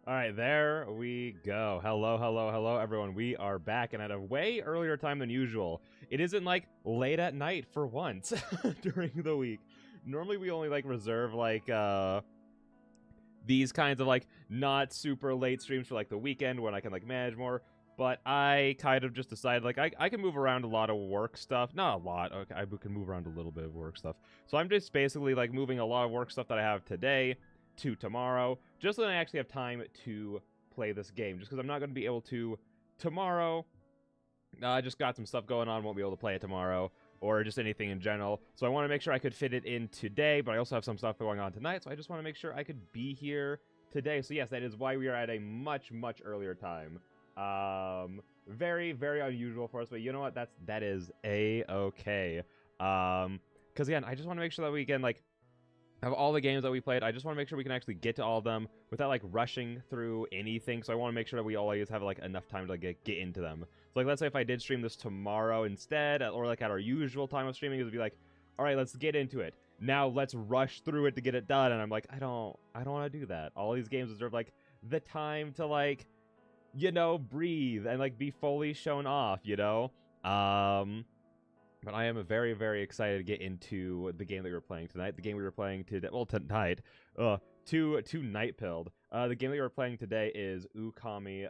All right, there we go. Hello, hello, hello, everyone. We are back and at a way earlier time than usual. It isn't like late at night for once during the week. Normally we only like reserve like these kinds of like not super late streams for like the weekend when I can like manage more. But I kind of just decided like I can move around a lot of work stuff. Not a lot. Okay, I can move around a little bit of work stuff. So I'm just basically like moving a lot of work stuff that I have today to tomorrow, just so that I actually have time to play this game. Just because I'm not going to be able to tomorrow. I just got some stuff going on, won't be able to play it tomorrow, or just anything in general. So I want to make sure I could fit it in today, but I also have some stuff going on tonight, so I just want to make sure I could be here today. So yes, that is why we are at a much, much earlier time. Very, very unusual for us, but you know what? That is a-okay. Because again, I just want to make sure that we can, like, of all the games that we played, I just want to make sure we can actually get to all of them without, like, rushing through anything. So I want to make sure that we always have, like, enough time to, like, get into them. So, like, let's say if I did stream this tomorrow instead, or, like, at our usual time of streaming, it would be like, all right, let's get into it. Now let's rush through it to get it done. And I'm like, I don't want to do that. All these games deserve, like, the time to, like, you know, breathe and, like, be fully shown off, you know? But I am very, very excited to get into the game that we were playing tonight. The game we were playing today, well, tonight, to night pilled. The game that we were playing today is Okami.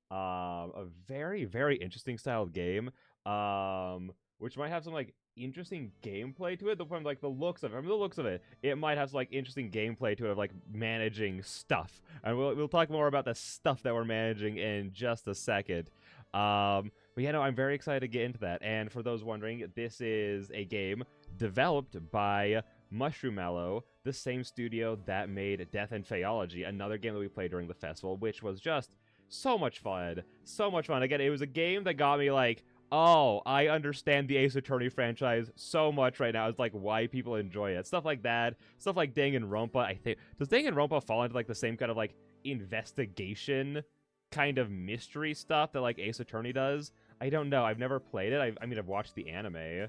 A very, very interesting styled game. Which might have some, like, interesting gameplay to it. From, like, the looks of it, from the looks of it, it might have some, like, interesting gameplay to it of, like, managing stuff. And we'll talk more about the stuff that we're managing in just a second. But yeah, no, I'm very excited to get into that. And for those wondering, this is a game developed by Mushroom Mallow, the same studio that made Death and Phaeology, another game that we played during the festival, which was just so much fun. So much fun. Again, it was a game that got me like, oh, I understand the Ace Attorney franchise so much right now. It's like why people enjoy it. Stuff like that. Stuff like Danganronpa, I think. Does Danganronpa fall into like the same kind of like investigation kind of mystery stuff that like Ace Attorney does? I don't know. I've never played it. I mean, I've watched the anime.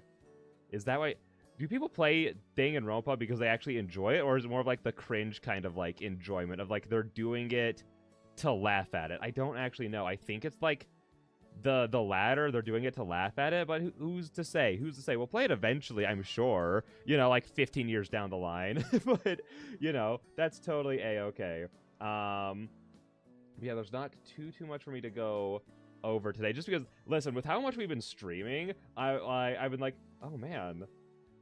Is that why? Do people play Danganronpa because they actually enjoy it, or is it more of like the cringe kind of like enjoyment of like they're doing it to laugh at it? I don't actually know. I think it's like the latter. They're doing it to laugh at it, but who's to say? Who's to say? We'll play it eventually, I'm sure. You know, like 15 years down the line. But you know, that's totally a-okay. Yeah, there's not too much for me to go over today, just because, listen, with how much we've been streaming, I've been like, oh man,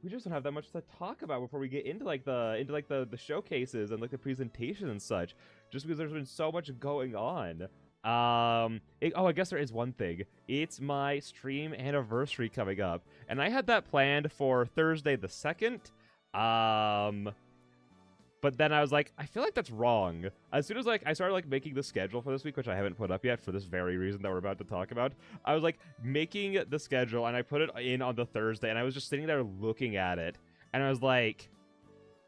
we just don't have that much to talk about before we get into the showcases and like the presentation and such, just because there's been so much going on. I guess there is one thing. It's my stream anniversary coming up, and I had that planned for Thursday the 2nd. But then I was like, I feel like that's wrong. As soon as like I started like making the schedule for this week, which I haven't put up yet for this very reason that we're about to talk about, I was like making the schedule and I put it in on the Thursday and I was just sitting there looking at it and I was like,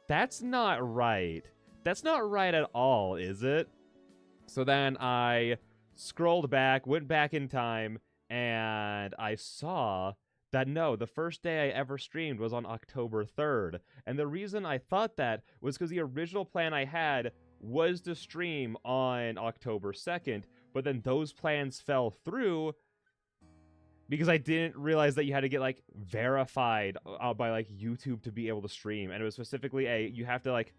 that's not right. That's not right at all, is it? So then I scrolled back, went back in time, and I saw that no, the first day I ever streamed was on October 3rd. And the reason I thought that was because the original plan I had was to stream on October 2nd, but then those plans fell through because I didn't realize that you had to get like verified by like YouTube to be able to stream. And it was specifically you have to like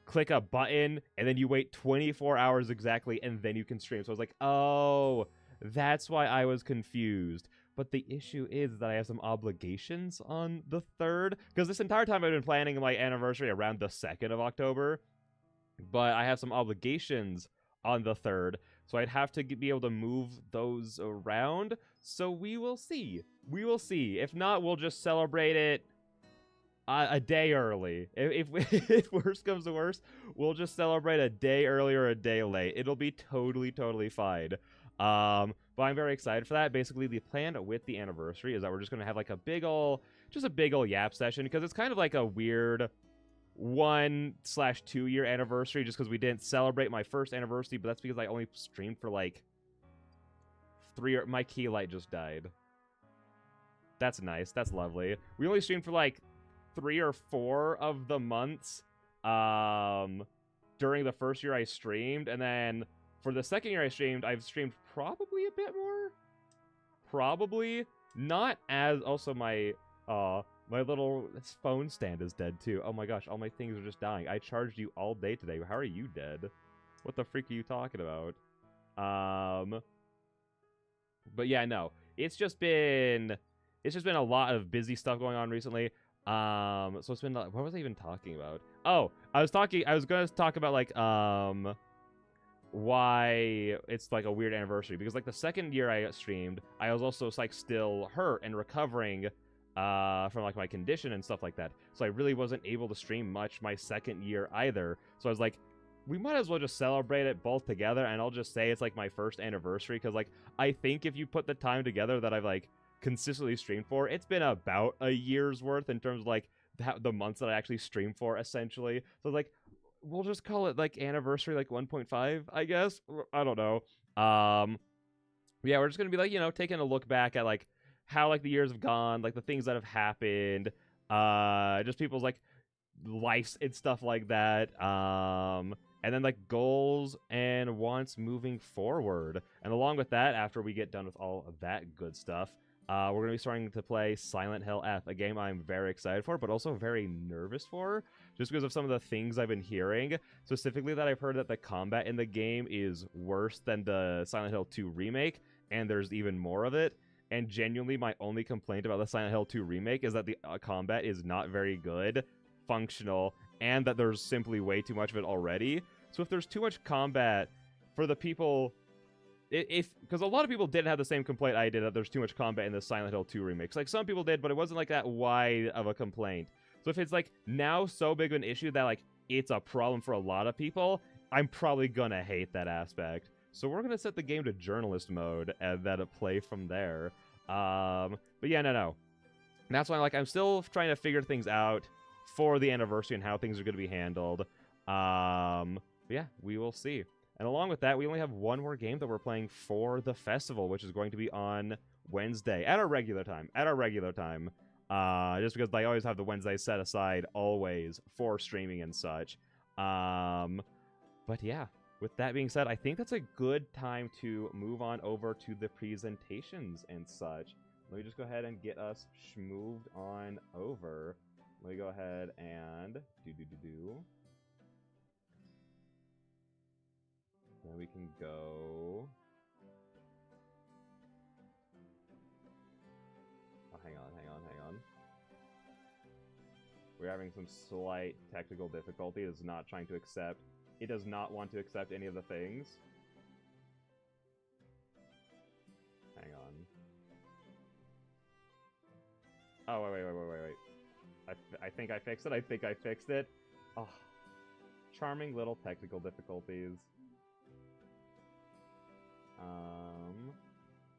click a button and then you wait 24 hours exactly and then you can stream. So I was like, oh, that's why I was confused. But the issue is that I have some obligations on the 3rd. Because this entire time I've been planning my anniversary around the 2nd of October. But I have some obligations on the 3rd. So I'd have to be able to move those around. So we will see. We will see. If not, we'll just celebrate it a day early. If worst comes to worst, we'll just celebrate a day early or a day late. It'll be totally fine. But I'm very excited for that. Basically, the plan with the anniversary is that we're just going to have like a big ol' yap session, because it's kind of like a weird 1/2 year anniversary, just because we didn't celebrate my first anniversary, but that's because I only streamed for like 3 my key light just died. That's nice. That's lovely. We only streamed for like 3 or 4 of the months. during the first year I streamed, and then for the second year I streamed, I've streamed probably a bit more. Probably not as. Also, my little phone stand is dead too. Oh my gosh, all my things are just dying. I charged you all day today. How are you dead? What the freak are you talking about? But yeah, no. It's just been a lot of busy stuff going on recently. So it's been, what was I even talking about? Oh, I was gonna talk about like why it's like a weird anniversary, because like the second year I streamed, I was also like still hurt and recovering from like my condition and stuff like that. So I really wasn't able to stream much my second year either. So I was like, we might as well just celebrate it both together, and I'll just say it's like my first anniversary, because like I think if you put the time together that I've like consistently streamed for, it's been about a year's worth in terms of like the months that I actually stream for, essentially. So like, we'll just call it like anniversary like 1.5, I guess. I don't know. Yeah, we're just gonna be like, you know, taking a look back at like how like the years have gone, like the things that have happened, just people's like lives and stuff like that. And then like goals and wants moving forward. And along with that, after we get done with all of that good stuff, we're going to be starting to play Silent Hill F, a game I'm very excited for, but also very nervous for, just because of some of the things I've been hearing. Specifically that I've heard that the combat in the game is worse than the Silent Hill 2 remake, and there's even more of it. And genuinely, my only complaint about the Silent Hill 2 remake is that the combat is not very good, functional, and that there's simply way too much of it already. So if there's too much combat for the people... Because a lot of people didn't have the same complaint I did, that there's too much combat in the Silent Hill 2 remix. Like, some people did, but it wasn't like that wide of a complaint. So if it's like now so big of an issue that like it's a problem for a lot of people, I'm probably gonna hate that aspect. So we're gonna set the game to journalist mode and then play from there. But yeah, no. And that's why like I'm still trying to figure things out for the anniversary and how things are gonna be handled. But yeah, we will see. And along with that, we only have one more game that we're playing for the festival, which is going to be on Wednesday at our regular time. Just because I always have the Wednesday set aside always for streaming and such. But yeah, with that being said, I think that's a good time to move on over to the presentations and such. Let me just go ahead and get us moved on over. Let me go ahead and do. Then we can go. Oh, hang on. We're having some slight technical difficulty. It is not trying to accept. It does not want to accept any of the things. Hang on. Oh, wait. I think I fixed it. Oh, charming little technical difficulties.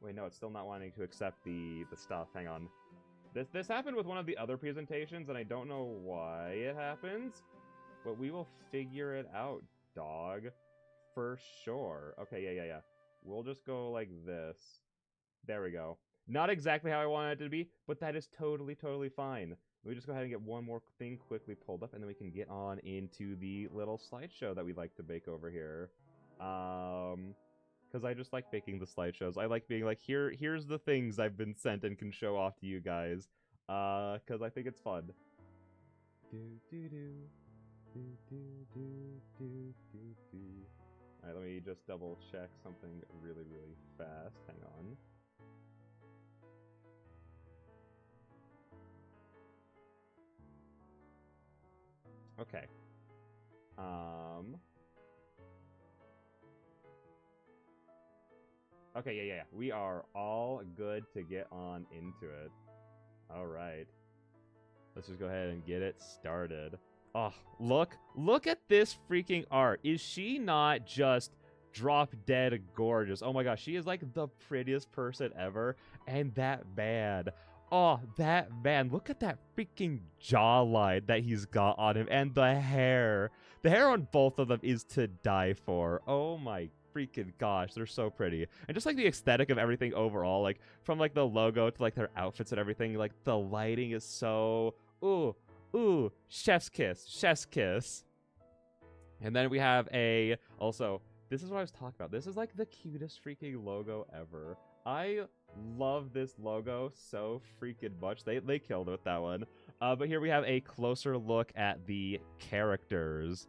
Wait, no, it's still not wanting to accept the stuff. Hang on. This happened with one of the other presentations, and I don't know why it happens, but we will figure it out, dog. For sure. Okay, yeah. We'll just go like this. There we go. Not exactly how I wanted it to be, but that is totally fine. Let me just go ahead and get one more thing quickly pulled up, and then we can get on into the little slideshow that we like to make over here. Because I just like making the slideshows. I like being like, here's the things I've been sent and can show off to you guys. Because I think it's fun. Alright, let me just double check something really fast. Hang on. Okay. Okay, yeah. We are all good to get on into it. Alright. Let's just go ahead and get it started. Oh, look at this freaking art. Is she not just drop dead gorgeous? Oh my gosh, she is like the prettiest person ever. And that man. Oh, that man. Look at that freaking jawline that he's got on him. And the hair. The hair on both of them is to die for. Oh my freaking gosh, they're so pretty. And just like the aesthetic of everything overall, like from like the logo to like their outfits and everything, like the lighting is so... Ooh, chef's kiss. And then we have a, also, this is what I was talking about. This is like the cutest freaking logo ever. I love this logo so freaking much. They killed it with that one. But here we have a closer look at the characters.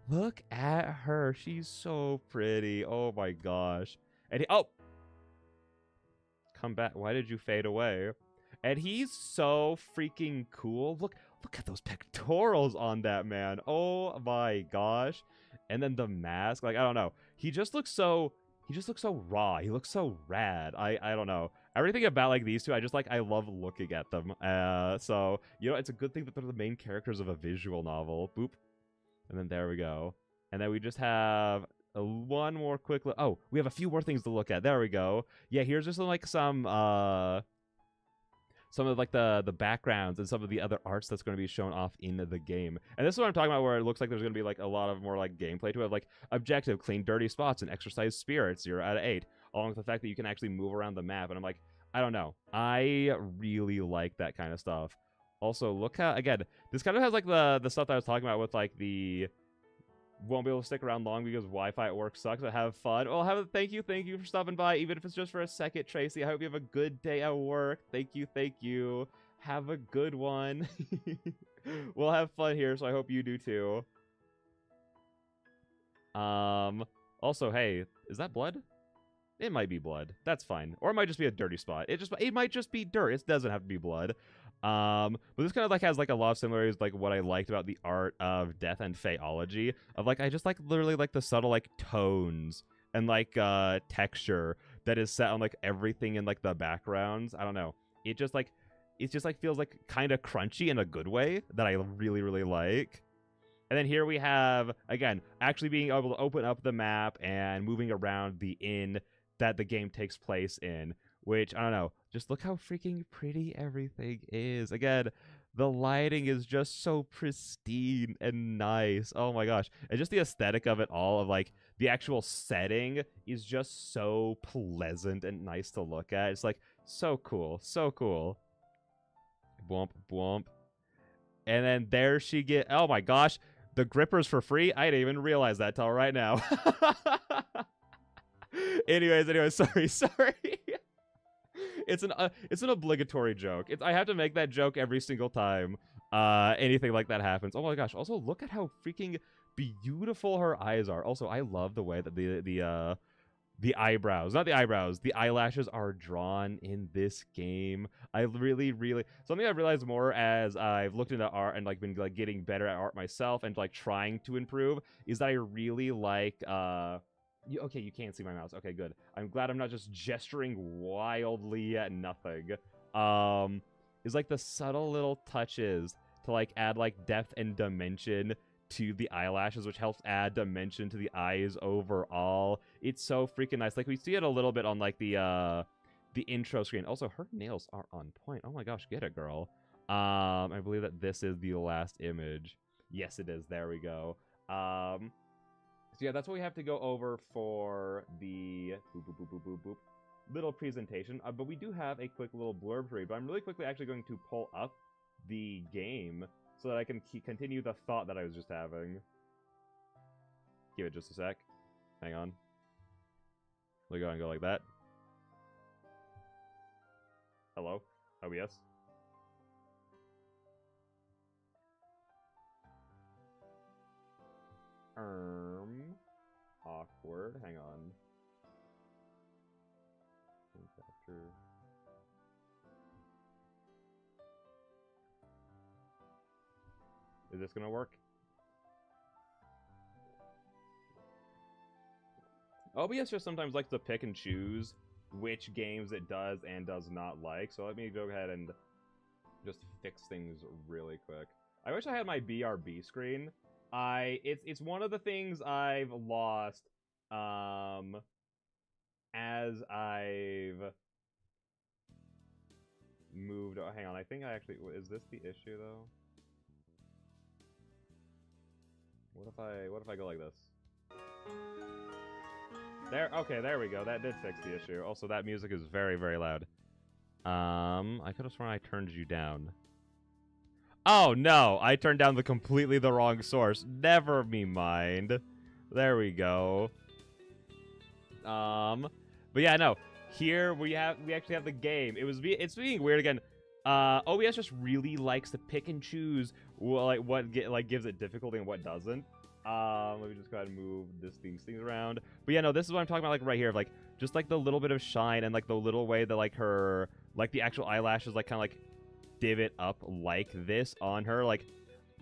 Look at her. She's so pretty. Oh my gosh. And oh! Come back. Why did you fade away? And he's so freaking cool. Look at those pectorals on that man. Oh my gosh. And then the mask, like, I don't know. He just looks so raw. He looks so rad. I don't know. Everything about like these two, I love looking at them. So, you know, it's a good thing that they're the main characters of a visual novel. Boop. And then there we go. And then we just have one more quick look. Oh, we have a few more things to look at. There we go. Yeah, here's just like some of like the backgrounds and some of the other arts that's going to be shown off in the game. And this is what I'm talking about, where it looks like there's going to be like a lot of more like gameplay to it, like objective, clean dirty spots, and exercise spirit, 0 out of 8, along with the fact that you can actually move around the map. And I'm like, I don't know. I really like that kind of stuff. Also, look how, again, this kind of has like the stuff that I was talking about with like the won't be able to stick around long because Wi-Fi at work sucks, but have fun. Well, thank you for stopping by, even if it's just for a second, Tracy. I hope you have a good day at work. Thank you. Have a good one. We'll have fun here, so I hope you do too. Also, hey, is that blood? It might be blood. That's fine. Or it might just be a dirty spot. It might just be dirt. It doesn't have to be blood. But this kind of like has like a lot of similarities, like what I liked about the art of Death and Phaeology, of like I just like literally like the subtle like tones and like texture that is set on like everything in like the backgrounds. I don't know. It just like feels like kind of crunchy in a good way that I really like. And then here we have, again, actually being able to open up the map and moving around the inn that the game takes place in, which, I don't know, just look how freaking pretty everything is. Again, the lighting is just so pristine and nice. Oh my gosh. And just the aesthetic of it all, of like the actual setting, is just so pleasant and nice to look at. It's like so cool. So cool. Bwomp, bwomp. And then there she get. Oh my gosh. The gripper's for free? I didn't even realize that till right now. Anyways, sorry. It's an obligatory joke. I have to make that joke every single time anything like that happens. Oh my gosh. Also, look at how freaking beautiful her eyes are. Also, I love the way that the eyebrows, not the eyebrows, the eyelashes are drawn in this game. I really, something I've realized more as I've looked into art and like been like getting better at art myself and like trying to improve, is that I really like okay, you can't see my mouse. Okay, good. I'm glad I'm not just gesturing wildly at nothing. Is like the subtle little touches to like add like depth and dimension to the eyelashes, which helps add dimension to the eyes overall. It's so freaking nice. Like we see it a little bit on like the intro screen. Also, her nails are on point. Oh my gosh, get it, girl. I believe that this is the last image. Yes, it is. There we go. So yeah, that's what we have to go over for the little presentation. But we do have a quick little blurb for you. But I'm really quickly actually going to pull up the game so that I can continue the thought that I was just having. Give it just a sec. Hang on. We'll go and go like that. Hello? OBS? Awkward. Hang on. Is this gonna work? OBS just sometimes likes to pick and choose which games it does and does not like, so let me go ahead and just fix things really quick. I wish I had my BRB screen. It's one of the things I've lost as I've moved. Oh, hang on, I think I actually, is this the issue though? What if I go like this? There, okay, there we go. That did fix the issue. Also, that music is very, very loud. I could have sworn I turned you down. Oh, no. I turned down completely the wrong source. Never me mind. There we go. But yeah, no. Here we actually have the game. It's being weird again. OBS just really likes to pick and choose what gives it difficulty and what doesn't. Let me just go ahead and move these things around. But yeah, no, this is what I'm talking about, like right here, like just like the little bit of shine and like the little way that like her the actual eyelashes like kind of like divot up like this on her. Like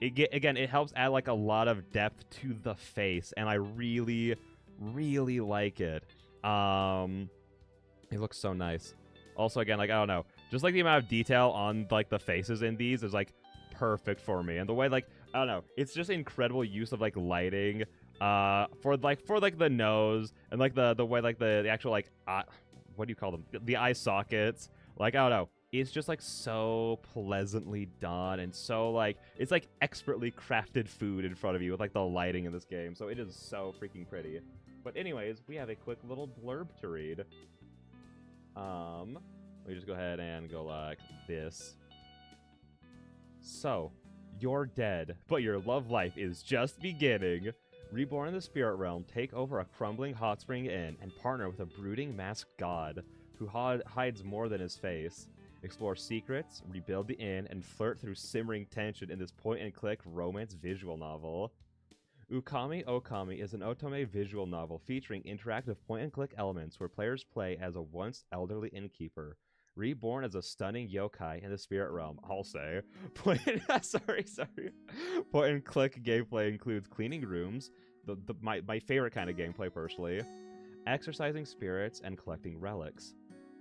it helps add like a lot of depth to the face, and I really like it. It looks so nice. Also, again, like I don't know, just like the amount of detail on like the faces in these is like perfect for me, and the way like I don't know, it's just incredible use of like lighting for the nose, and like the way like the actual like what do you call them, the eye sockets. Like I don't know, it's just like so pleasantly done, and so like it's like expertly crafted food in front of you with like the lighting in this game. So it is so freaking pretty. But anyways, we have a quick little blurb to read. Let me just go ahead and go like this. So, you're dead, but your love life is just beginning. Reborn in the spirit realm, take over a crumbling hot spring inn and partner with a brooding masked god who hides more than his face. Explore secrets, rebuild the inn, and flirt through simmering tension in this point-and-click romance visual novel. Okami is an otome visual novel featuring interactive point-and-click elements where players play as a once elderly innkeeper, reborn as a stunning yokai in the spirit realm. I'll say. Point-and-click gameplay includes cleaning rooms, my favorite kind of gameplay personally, exercising spirits, and collecting relics.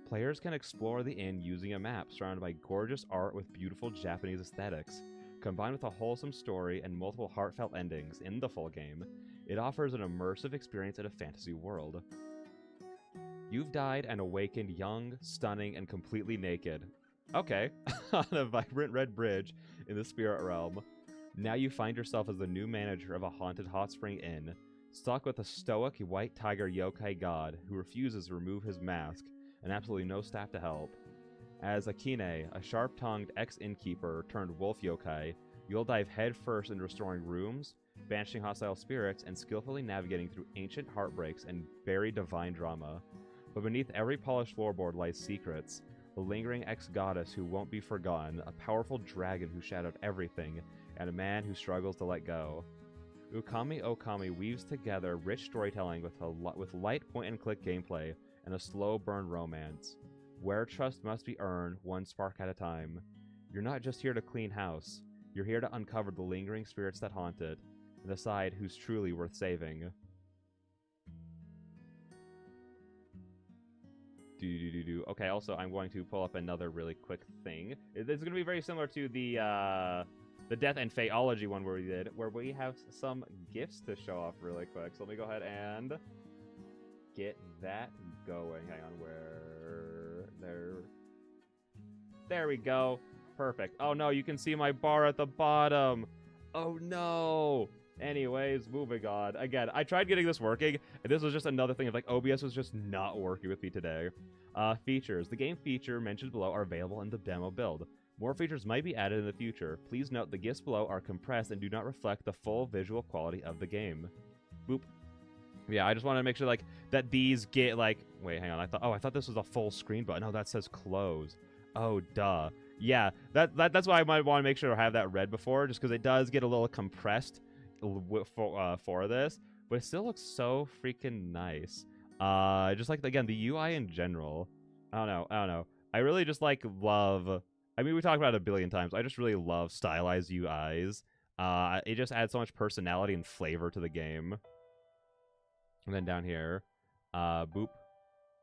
Players can explore the inn using a map surrounded by gorgeous art with beautiful Japanese aesthetics. Combined with a wholesome story and multiple heartfelt endings in the full game, it offers an immersive experience in a fantasy world. You've died and awakened young, stunning, and completely naked. Okay. On a vibrant red bridge in the spirit realm. Now you find yourself as the new manager of a haunted hot spring inn, stuck with a stoic white tiger yokai god who refuses to remove his mask, and absolutely no staff to help. As Akine, a sharp-tongued ex-innkeeper turned wolf yokai, you'll dive headfirst into restoring rooms, banishing hostile spirits, and skillfully navigating through ancient heartbreaks and buried divine drama. But beneath every polished floorboard lies secrets, the lingering ex-goddess who won't be forgotten, a powerful dragon who shadowed everything, and a man who struggles to let go. Okami weaves together rich storytelling with light point-and-click gameplay and a slow-burn romance. Where trust must be earned, one spark at a time. You're not just here to clean house. You're here to uncover the lingering spirits that haunt it, and decide who's truly worth saving. Okay, also, I'm going to pull up another really quick thing. This is going to be very similar to the Death and Fateology one where we have some gifts to show off really quick. So let me go ahead and get that going. Hang on, there we go. Perfect. Oh no, you can see my bar at the bottom. Oh no. Anyways, moving on. Again, I tried getting this working, and this was just another thing of like OBS was just not working with me today. Features. The game feature mentioned below are available in the demo build. More features might be added in the future. Please note the gifts below are compressed and do not reflect the full visual quality of the game. Boop. Yeah, I just want to make sure like that these get like wait, hang on. I thought this was a full screen button. No, that says close. Oh, duh. Yeah, that's why I might want to make sure to have that read before, just because it does get a little compressed for this, but it still looks so freaking nice. Just like again the UI in general. I don't know. I really just like love. I mean, we talked about it a billion times. I just really love stylized UIs. It just adds so much personality and flavor to the game. And then down here, boop.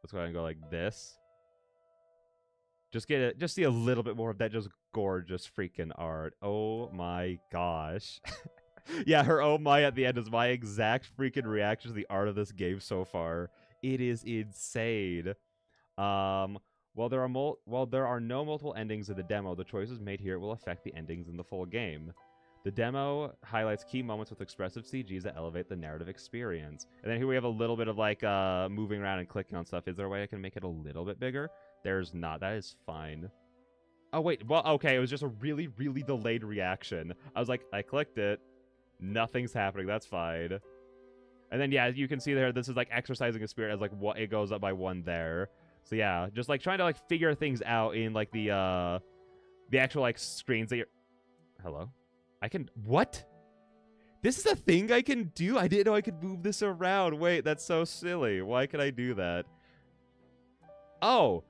Let's go ahead and go like this. Just see a little bit more of that just gorgeous freaking art. Oh my gosh. Yeah, her oh my at the end is my exact freaking reaction to the art of this game so far. It is insane. While there are no multiple endings in the demo, the choices made here will affect the endings in the full game. The demo highlights key moments with expressive CGs that elevate the narrative experience. And then here we have a little bit of like moving around and clicking on stuff. Is there a way I can make it a little bit bigger? There's not. That is fine. Oh, wait. Well, okay. It was just a really, really delayed reaction. I was like, I clicked it. Nothing's happening. That's fine. And then, yeah, you can see there, this is like exercising a spirit as like what it goes up by 1 there. So yeah, just like trying to like figure things out in like the actual like screens that you're... Hello? I can... What? This is a thing I can do? I didn't know I could move this around. Wait, that's so silly. Why could I do that? Oh.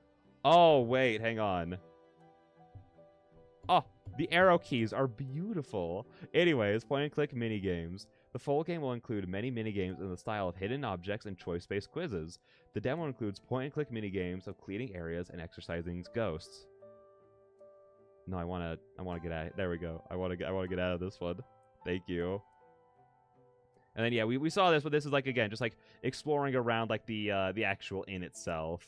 Oh, wait, hang on. Oh, the arrow keys are beautiful. Anyways, point-and-click minigames. The full game will include many minigames in the style of hidden objects and choice-based quizzes. The demo includes point-and-click minigames of cleaning areas and exercising ghosts. No, I wanna get out. There we go. I wanna get out of this one. Thank you. And then yeah, we saw this, but this is like again just like exploring around like the actual inn itself.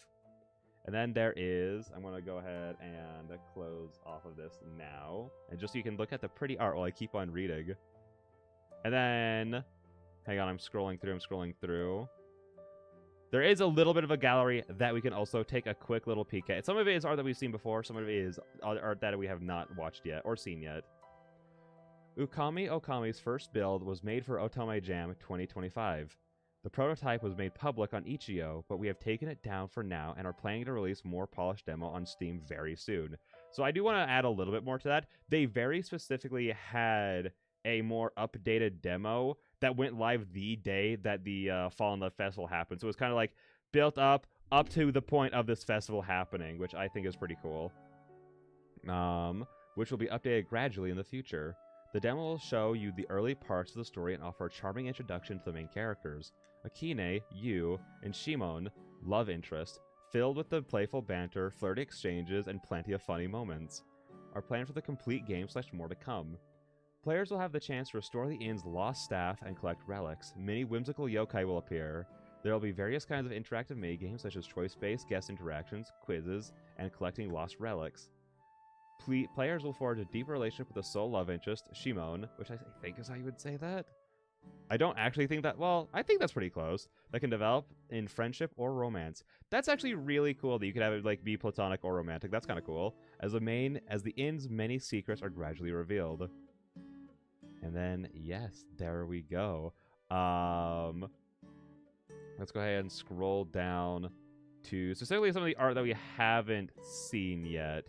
And then there is, I'm going to go ahead and close off of this now. And just so you can look at the pretty art while I keep on reading. And then, hang on, I'm scrolling through. There is a little bit of a gallery that we can also take a quick little peek at. Some of it is art that we've seen before. Some of it is art that we have not watched yet or seen yet. Okami's first build was made for Otome Jam 2025. The prototype was made public on Itch.io, but we have taken it down for now and are planning to release more polished demo on Steam very soon. So I do want to add a little bit more to that. They very specifically had a more updated demo that went live the day that the Fall in Love Festival happened. So it was kind of like built up to the point of this festival happening, which I think is pretty cool. Which will be updated gradually in the future. The demo will show you the early parts of the story and offer a charming introduction to the main characters. Akine, Yu, and Shimon, love interest, filled with the playful banter, flirty exchanges, and plenty of funny moments. Our plan for the complete game / more to come. Players will have the chance to restore the inn's lost staff and collect relics. Many whimsical yokai will appear. There will be various kinds of interactive minigames such as choice-based guest interactions, quizzes, and collecting lost relics. Players will forge a deeper relationship with the sole love interest, Shimon, which I think is how you would say that. I don't actually think that... Well, I think that's pretty close. That can develop in friendship or romance. That's actually really cool that you could have it like be platonic or romantic. That's kind of cool. As the inn's many secrets are gradually revealed. And then, yes, there we go. Let's go ahead and scroll down to specifically some of the art that we haven't seen yet.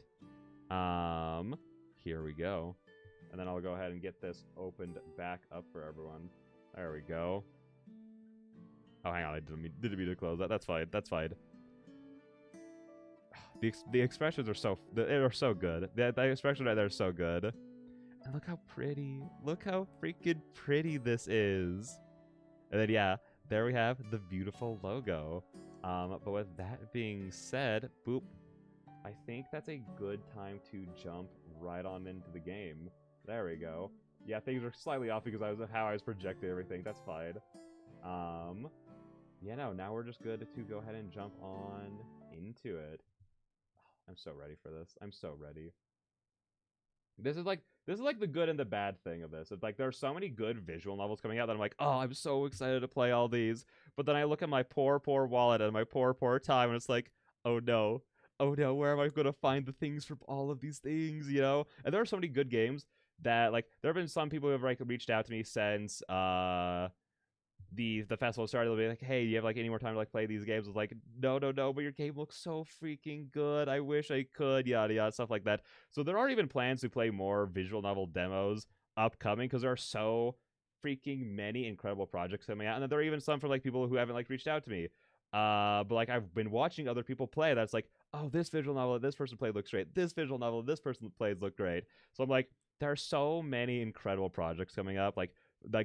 Here we go. And then I'll go ahead and get this opened back up for everyone. There we go. Oh, hang on. I didn't mean to close that. That's fine. That's fine. The expressions are so good. The expression right there is so good. And look how pretty. Look how freaking pretty this is. And then, yeah, there we have the beautiful logo. But with that being said, boop. I think that's a good time to jump right on into the game. There we go. Yeah, things are slightly off because of how I was projecting everything. That's fine. Yeah, no, now we're just good to go ahead and jump on into it. I'm so ready for this. I'm so ready. This is like the good and the bad thing of this. It's like there are so many good visual novels coming out that I'm like, oh, I'm so excited to play all these. But then I look at my poor wallet and my poor time, and it's like, oh no. Oh no, where am I going to find the things for all of these things, you know? And there are so many good games that, like, there have been some people who have, like, reached out to me since, the festival started. They'll be like, hey, do you have, like, any more time to, like, play these games? I was like, no, but your game looks so freaking good. I wish I could, yada, yada, stuff like that. So there are even plans to play more visual novel demos upcoming because there are so freaking many incredible projects coming out. And then there are even some for, like, people who haven't, like, reached out to me. But, like, I've been watching other people play that's like, oh, this visual novel that this person played looks great. This visual novel that this person plays look great. So I'm like, there are so many incredible projects coming up, like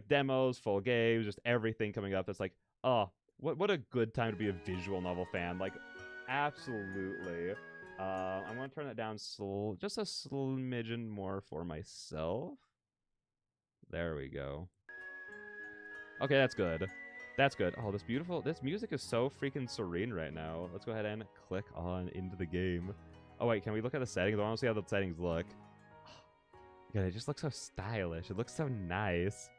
demos, full games, just everything coming up. That's like, oh, what a good time to be a visual novel fan. Like, absolutely. I'm gonna turn that down just a smidgen more for myself. There we go. Okay, that's good. That's good. Oh, this music is so freaking serene right now. Let's go ahead and click on into the game. Oh, wait, can we look at the settings? I want to see how the settings look. God, it just looks so stylish. It looks so nice.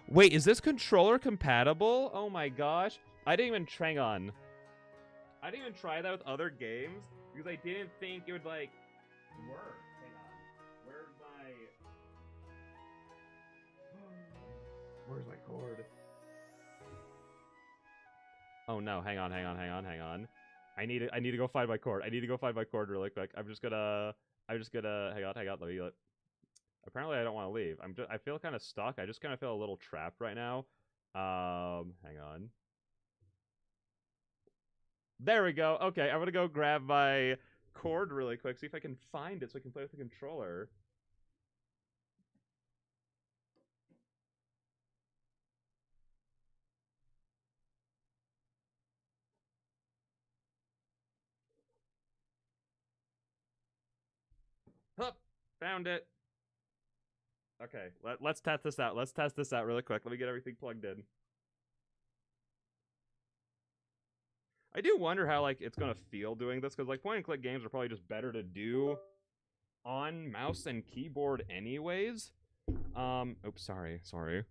Wait, is this controller compatible? Oh my gosh. I didn't even try that with other games because I didn't think it would, like, work. Hang on. Where's my... Where's my cord? Oh no, hang on. I need to go find my cord. I need to go find my cord really quick. I'm just gonna hang on, apparently I don't want to leave. I feel kind of stuck. I just kind of feel a little trapped right now. Hang on. There we go. Okay, I'm gonna go grab my cord really quick, see if I can find it so I can play with the controller. Hup, found it. Okay, let's test this out. Let's test this out really quick. Let me get everything plugged in. I do wonder how like it's gonna feel doing this, because like point and click games are probably just better to do on mouse and keyboard anyways. Oops, sorry.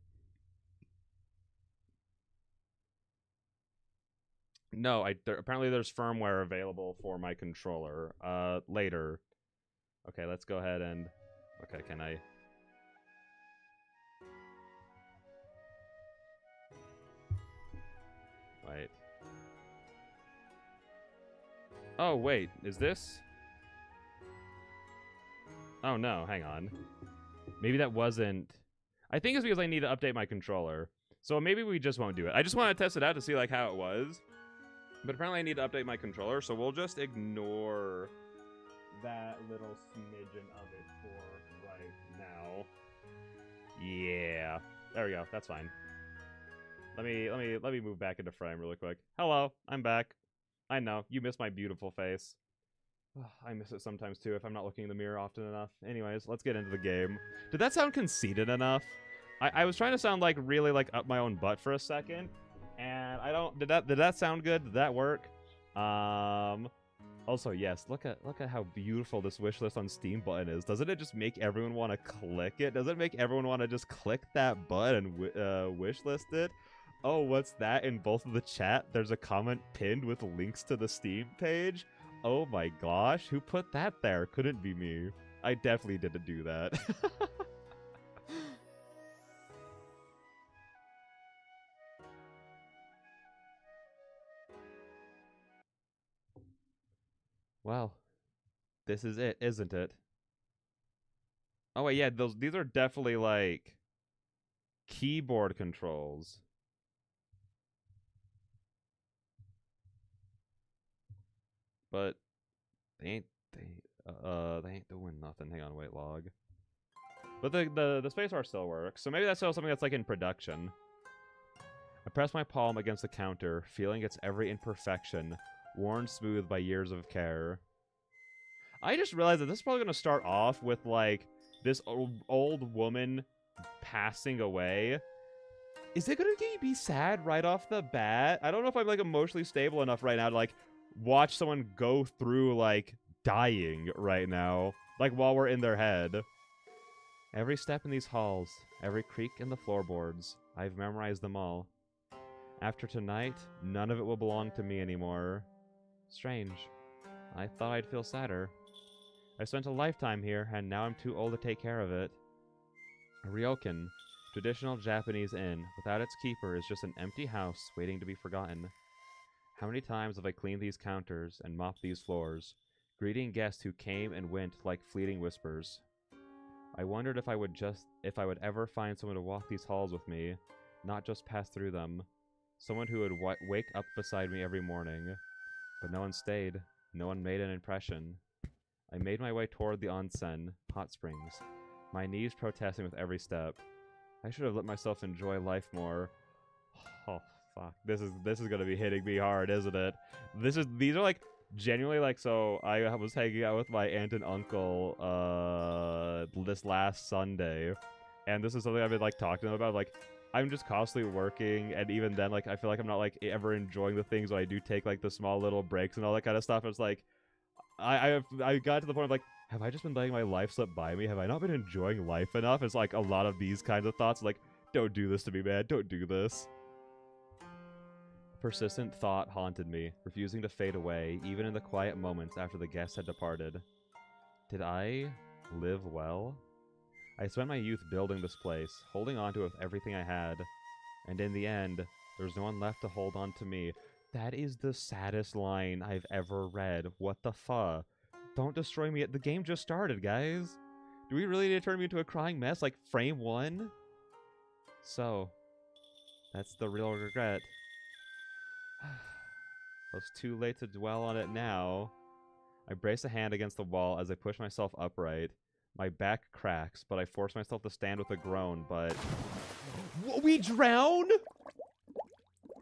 No, apparently there's firmware available for my controller later. Okay, let's go ahead and okay, can I wait. Oh, wait, is this? Oh no, hang on. Maybe that wasn't... I think it's because I need to update my controller. So maybe we just won't do it. I just want to test it out to see like how it was. But apparently I need to update my controller, so we'll just ignore that little smidgen of it for right now. Yeah. There we go. That's fine. Let me move back into frame really quick. Hello, I'm back. I know, you miss my beautiful face. I miss it sometimes too if I'm not looking in the mirror often enough. Anyways, let's get into the game. Did that sound conceited enough? I was trying to sound like really like up my own butt for a second, and I don't. Did that sound good? Did that work? Also, yes, look at how beautiful this wish list on Steam button is. Doesn't it just make everyone want to click it? Doesn't it make everyone want to just click that button and wish list it? Oh, what's that? In both of the chat, there's a comment pinned with links to the Steam page. Oh my gosh, who put that there? Couldn't be me. I definitely didn't do that. Well, this is it, isn't it? Oh wait, yeah, these are definitely like keyboard controls. But they ain't doing nothing. Hang on, wait, log. But the spacebar still works, so maybe that's still something that's like in production. I press my palm against the counter, feeling its every imperfection, worn smooth by years of care. I just realized that this is probably going to start off with, like, this old woman passing away. Is it going to be sad right off the bat? I don't know if I'm, like, emotionally stable enough right now to, like, watch someone go through, like, dying right now. Like, while we're in their head. Every step in these halls, every creak in the floorboards, I've memorized them all. After tonight, none of it will belong to me anymore. Strange. I thought I'd feel sadder. I spent a lifetime here, and now I'm too old to take care of it. A ryokan, traditional Japanese inn, without its keeper, is just an empty house waiting to be forgotten. How many times have I cleaned these counters and mopped these floors, greeting guests who came and went like fleeting whispers. I wondered if I would ever find someone to walk these halls with me, not just pass through them. Someone who would wake up beside me every morning. But no one stayed. No one made an impression. I made my way toward the onsen, hot springs, my knees protesting with every step. I should have let myself enjoy life more. Oh, fuck. This is gonna be hitting me hard, isn't it? These are like genuinely like, so I was hanging out with my aunt and uncle this last Sunday, and this is something I've been like talking to them about. Like, I'm just constantly working, and even then, like, I feel like I'm not like ever enjoying the things when I do take like the small little breaks and all that kind of stuff. It's like I got to the point of like, have I just been letting my life slip by me? Have I not been enjoying life enough? It's like a lot of these kinds of thoughts, like, don't do this to me, man. Don't do this. Persistent thought haunted me, refusing to fade away, even in the quiet moments after the guests had departed. Did I live well? I spent my youth building this place, holding on to it with everything I had. And in the end, there's no one left to hold on to me. That is the saddest line I've ever read. What the fuck? Don't destroy me. The game just started, guys. Do we really need to turn me into a crying mess like frame 1? So, that's the real regret. It's too late to dwell on it now. I brace a hand against the wall as I push myself upright. My back cracks, but I force myself to stand with a groan, but... We drown?!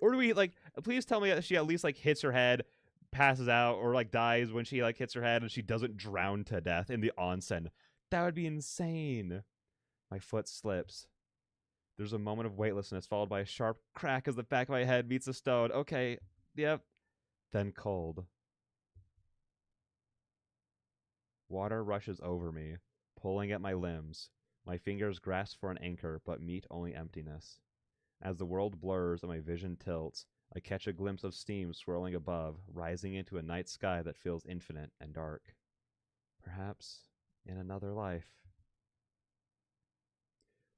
Or do we, like, please tell me that she at least, like, hits her head, passes out, or, like, dies when she, like, hits her head and she doesn't drown to death in the onsen. That would be insane. My foot slips. There's a moment of weightlessness, followed by a sharp crack as the back of my head meets a stone. Okay, yep. Then cold. Water rushes over me, pulling at my limbs. My fingers grasp for an anchor, but meet only emptiness. As the world blurs and my vision tilts, I catch a glimpse of steam swirling above, rising into a night sky that feels infinite and dark. Perhaps in another life.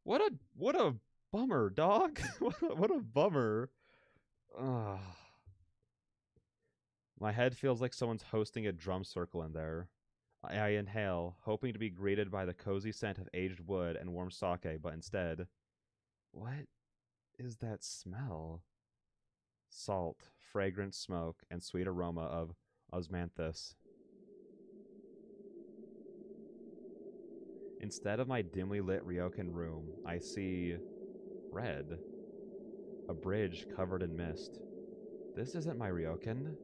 What a bummer, dog. what a bummer. Ugh. My head feels like someone's hosting a drum circle in there. I inhale, hoping to be greeted by the cozy scent of aged wood and warm sake, but instead... What is that smell? Salt, fragrant smoke, and sweet aroma of osmanthus. Instead of my dimly lit ryokan room, I see... red. A bridge covered in mist. This isn't my ryokan.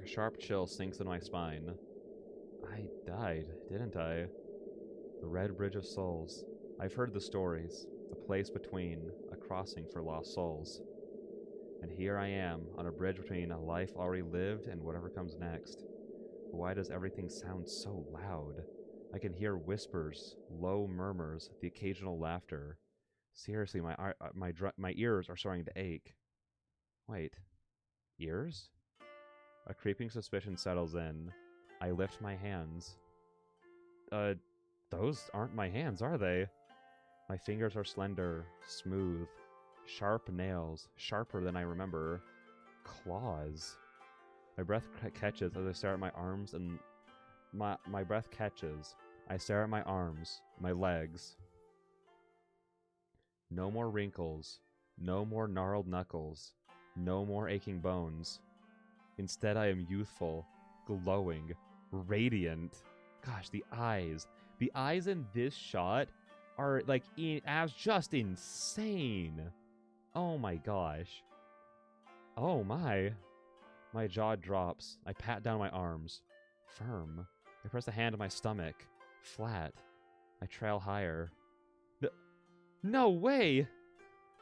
A sharp chill sinks in my spine. I died, didn't I? The Red Bridge of Souls. I've heard the stories. A place between, a crossing for lost souls. And here I am, on a bridge between a life already lived and whatever comes next. Why does everything sound so loud? I can hear whispers, low murmurs, the occasional laughter. Seriously, my ears are starting to ache. Wait, ears? A creeping suspicion settles in. I lift my hands. Those aren't my hands, are they? My fingers are slender, smooth, sharp nails, sharper than I remember. Claws. My breath catches as I stare at my arms and... My breath catches. I stare at my arms, my legs. No more wrinkles. No more gnarled knuckles. No more aching bones. Instead, I am youthful, glowing, radiant. Gosh, the eyes. The eyes in this shot are, like, just insane. Oh my gosh. Oh my. My jaw drops. I pat down my arms. Firm. I press a hand on my stomach. Flat. I trail higher. No way!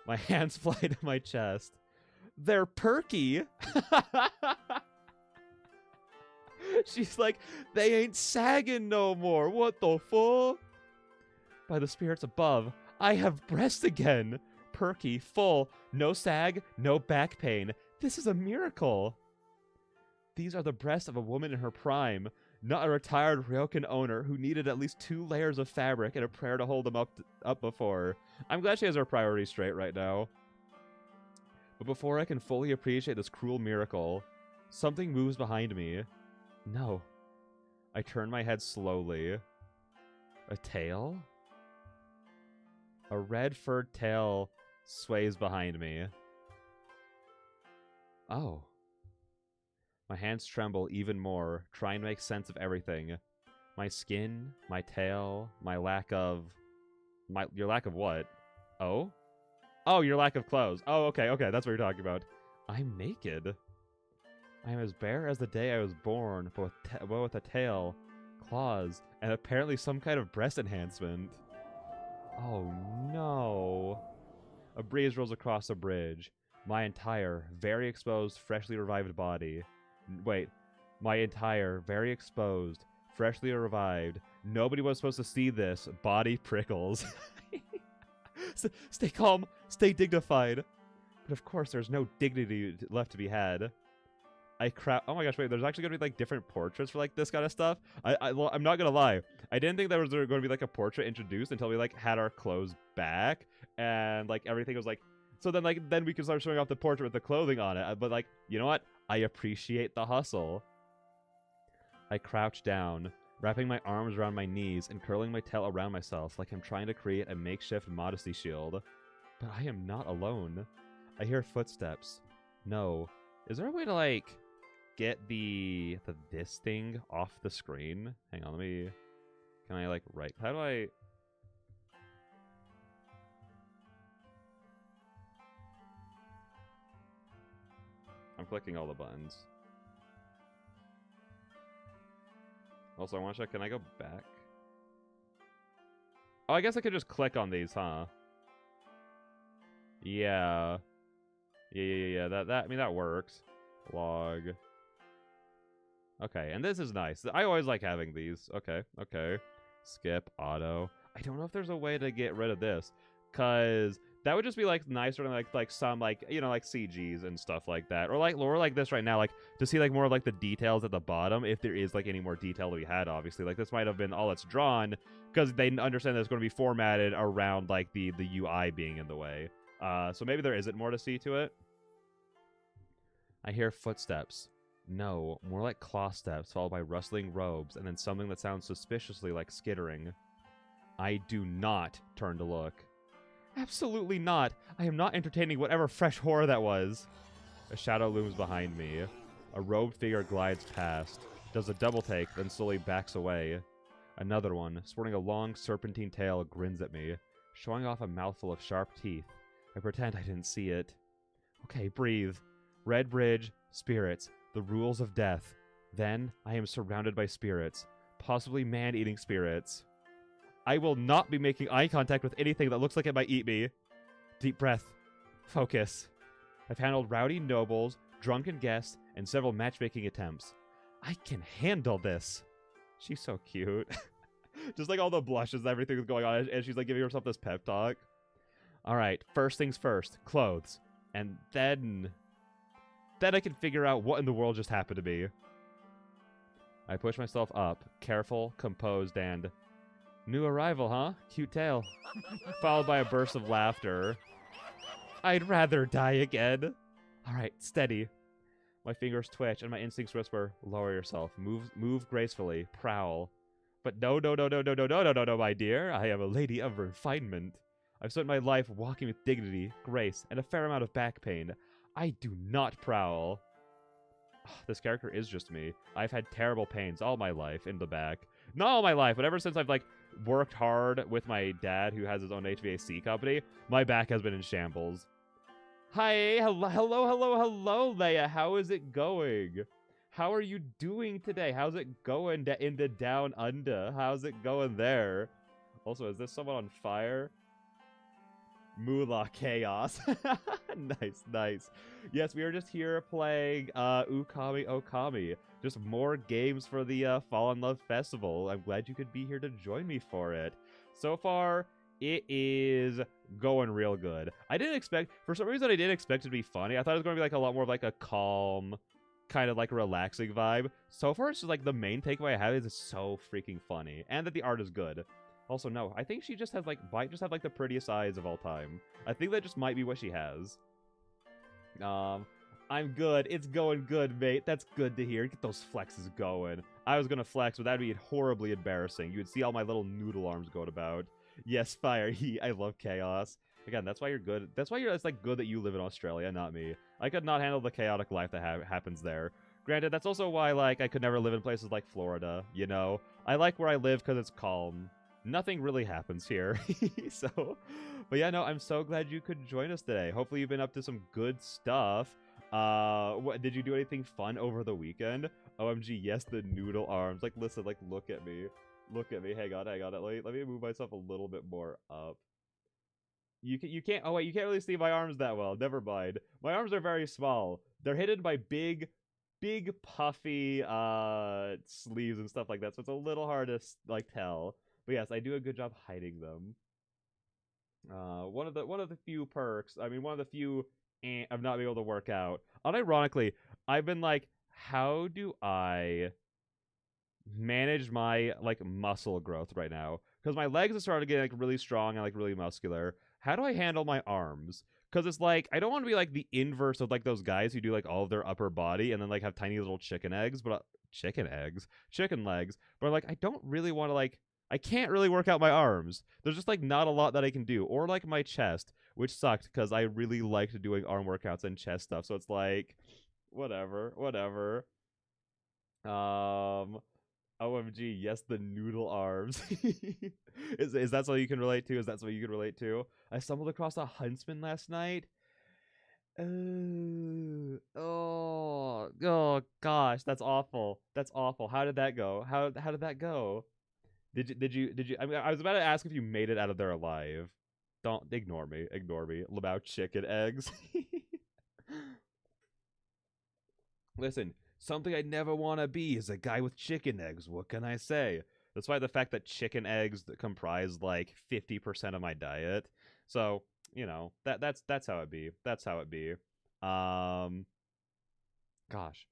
My hands fly to my chest. They're perky! She's like, they ain't sagging no more. What the fuck? By the spirits above, I have breasts again. Perky, full, no sag, no back pain. This is a miracle. These are the breasts of a woman in her prime, not a retired ryokan owner who needed at least 2 layers of fabric and a prayer to hold them up before. I'm glad she has her priorities straight right now. But before I can fully appreciate this cruel miracle, something moves behind me. No. I turn my head slowly. A tail? A red furred tail sways behind me. Oh. My hands tremble even more, trying to make sense of everything. My skin, my tail, your lack of what? Oh? Oh, your lack of clothes. Oh, okay, that's what you're talking about. I'm naked. I am as bare as the day I was born, but with a tail, claws, and apparently some kind of breast enhancement. Oh no. A breeze rolls across the bridge. My entire, very exposed, freshly revived body. Wait. My entire, very exposed, freshly revived, nobody was supposed to see this, body prickles. Stay calm, stay dignified. But of course there's no dignity left to be had. Oh my gosh, wait, there's actually gonna be like different portraits for like this kind of stuff. Well, I'm not gonna lie, I didn't think there was going to be like a portrait introduced until we like had our clothes back and like everything was like. So then we can start showing off the portrait with the clothing on it. But like, you know what? I appreciate the hustle. I crouch down, wrapping my arms around my knees and curling my tail around myself like I'm trying to create a makeshift modesty shield. But I am not alone. I hear footsteps. No. Is there a way to like get this thing off the screen? Hang on, can I like how do I I'm clicking all the buttons. Also, I want to check, can I go back? Oh, I guess I could just click on these, huh? Yeah. Yeah. I mean, that works. Log. Okay, and this is nice. I always like having these. Okay. Skip, auto. I don't know if there's a way to get rid of this, because that would just be like nicer than like some like, you know, like CGs and stuff like that, or like this right now, like to see like more of like the details at the bottom, if there is like any more detail to be had. Obviously, like this might have been all it's drawn because they understand that it's going to be formatted around like the UI being in the way. So maybe there isn't more to see to it. I hear footsteps. No, more like claw steps, followed by rustling robes, and then something that sounds suspiciously like skittering. I do not turn to look. Absolutely not. I am not entertaining whatever fresh horror that was. A shadow looms behind me. A robed figure glides past, does a double take, then slowly backs away. Another one, sporting a long serpentine tail, grins at me, showing off a mouthful of sharp teeth. I pretend I didn't see it. Okay, breathe. Red Bridge, spirits, the rules of death. Then I am surrounded by spirits, possibly man-eating spirits. I will not be making eye contact with anything that looks like it might eat me. Deep breath. Focus. I've handled rowdy nobles, drunken guests, and several matchmaking attempts. I can handle this. She's so cute. Just like all the blushes and everything that's going on, and she's like giving herself this pep talk. Alright, first things first. Clothes. And then I can figure out what in the world just happened to me. I push myself up, careful, composed, and... New arrival, huh? Cute tale. Followed by a burst of laughter. I'd rather die again. Alright, steady. My fingers twitch and my instincts whisper, lower yourself, move gracefully, prowl. But no, my dear. I am a lady of refinement. I've spent my life walking with dignity, grace, and a fair amount of back pain. I do not prowl. This character is just me. I've had terrible pains all my life in the back. Not all my life, but ever since I've like worked hard with my dad who has his own HVAC company, my back has been in shambles. Hi, hello, Leia. How is it going? How are you doing today? How's it going in the down under? How's it going there? Also, is this someone on fire? Moolah Chaos. Nice. Yes, we are just here playing Okami. Just more games for the Fall in Love Festival. I'm glad you could be here to join me for it. So far, it is going real good. For some reason, I didn't expect it to be funny. I thought it was going to be like a lot more of like a calm, kind of like relaxing vibe. So far, it's just like the main takeaway I have is it's so freaking funny. And that the art is good. Also, no, I think she just has might just have like the prettiest eyes of all time. I think that just might be what she has. I'm good. It's going good, mate. That's good to hear. Get those flexes going. I was gonna flex, but that'd be horribly embarrassing. You would see all my little noodle arms going about. Yes, fire. I love chaos. Again, that's why you're good. It's like good that you live in Australia, not me. I could not handle the chaotic life that happens there. Granted, that's also why like I could never live in places like Florida, you know? I like where I live because it's calm. Nothing really happens here. But yeah, no, I'm so glad you could join us today. Hopefully you've been up to some good stuff. Did you do anything fun over the weekend? OMG, yes, the noodle arms. Like, listen, like, look at me. Hang on. Let me move myself a little bit more up. You can't, oh wait, you can't really see my arms that well. Never mind. My arms are very small. They're hidden by big puffy, sleeves and stuff like that, so it's a little hard to, like, tell. But yes, I do a good job hiding them. One of the few perks, I mean, one of the few of not being able to work out. Unironically, I've been like how do I manage my like muscle growth right now? Because my legs are starting to get like really strong and like really muscular. How do I handle my arms? Because it's like I don't want to be like the inverse of like those guys who do like all of their upper body and then like have tiny little chicken eggs, but chicken legs. But like I don't really want to like I can't really work out my arms. There's just like not a lot that I can do, or like my chest, which sucked because I really liked doing arm workouts and chest stuff. So it's like whatever. Um, OMG, yes, the noodle arms. Is that something you can relate to? Is that something you can relate to? I stumbled across a huntsman last night. Oh gosh, that's awful. That's awful. How did that go? How did that go? Did you I mean I was about to ask if you made it out of there alive. Don't ignore me. Ignore me. About chicken eggs. Listen, something I never want to be is a guy with chicken eggs. What can I say? That's why the fact that chicken eggs that comprise like 50% of my diet. So, that's how it be. That's how it be. Um Gosh.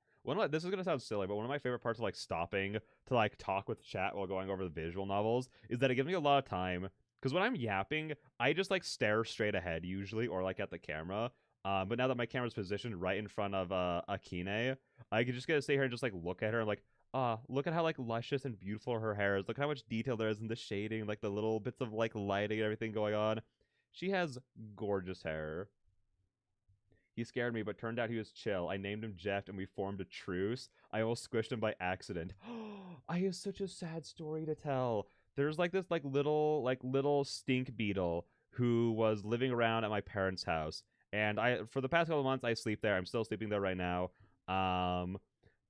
This is gonna sound silly, but one of my favorite parts of like stopping to like talk with chat while going over the visual novels is that it gives me a lot of time. Because when I'm yapping, I just like stare straight ahead usually, or like at the camera. But now that my camera's positioned right in front of Akine, I can just get to stay here and just like look at her and like, look at how like luscious and beautiful her hair is. Look how much detail there is in the shading, like the little bits of like lighting and everything going on. She has gorgeous hair. He scared me, but turned out he was chill. I named him Jeff, and we formed a truce. I almost squished him by accident. I have such a sad story to tell. There's like this little stink beetle who was living around at my parents' house, and I for the past couple of months I sleep there. I'm still sleeping there right now. Um,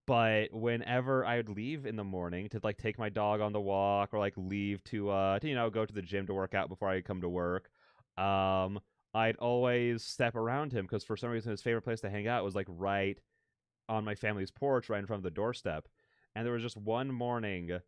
but whenever I would leave in the morning to like take my dog on the walk or like leave to go to the gym to work out before I come to work, um I'd always step around him because for some reason his favorite place to hang out was like right on my family's porch, right in front of the doorstep. And there was just one morning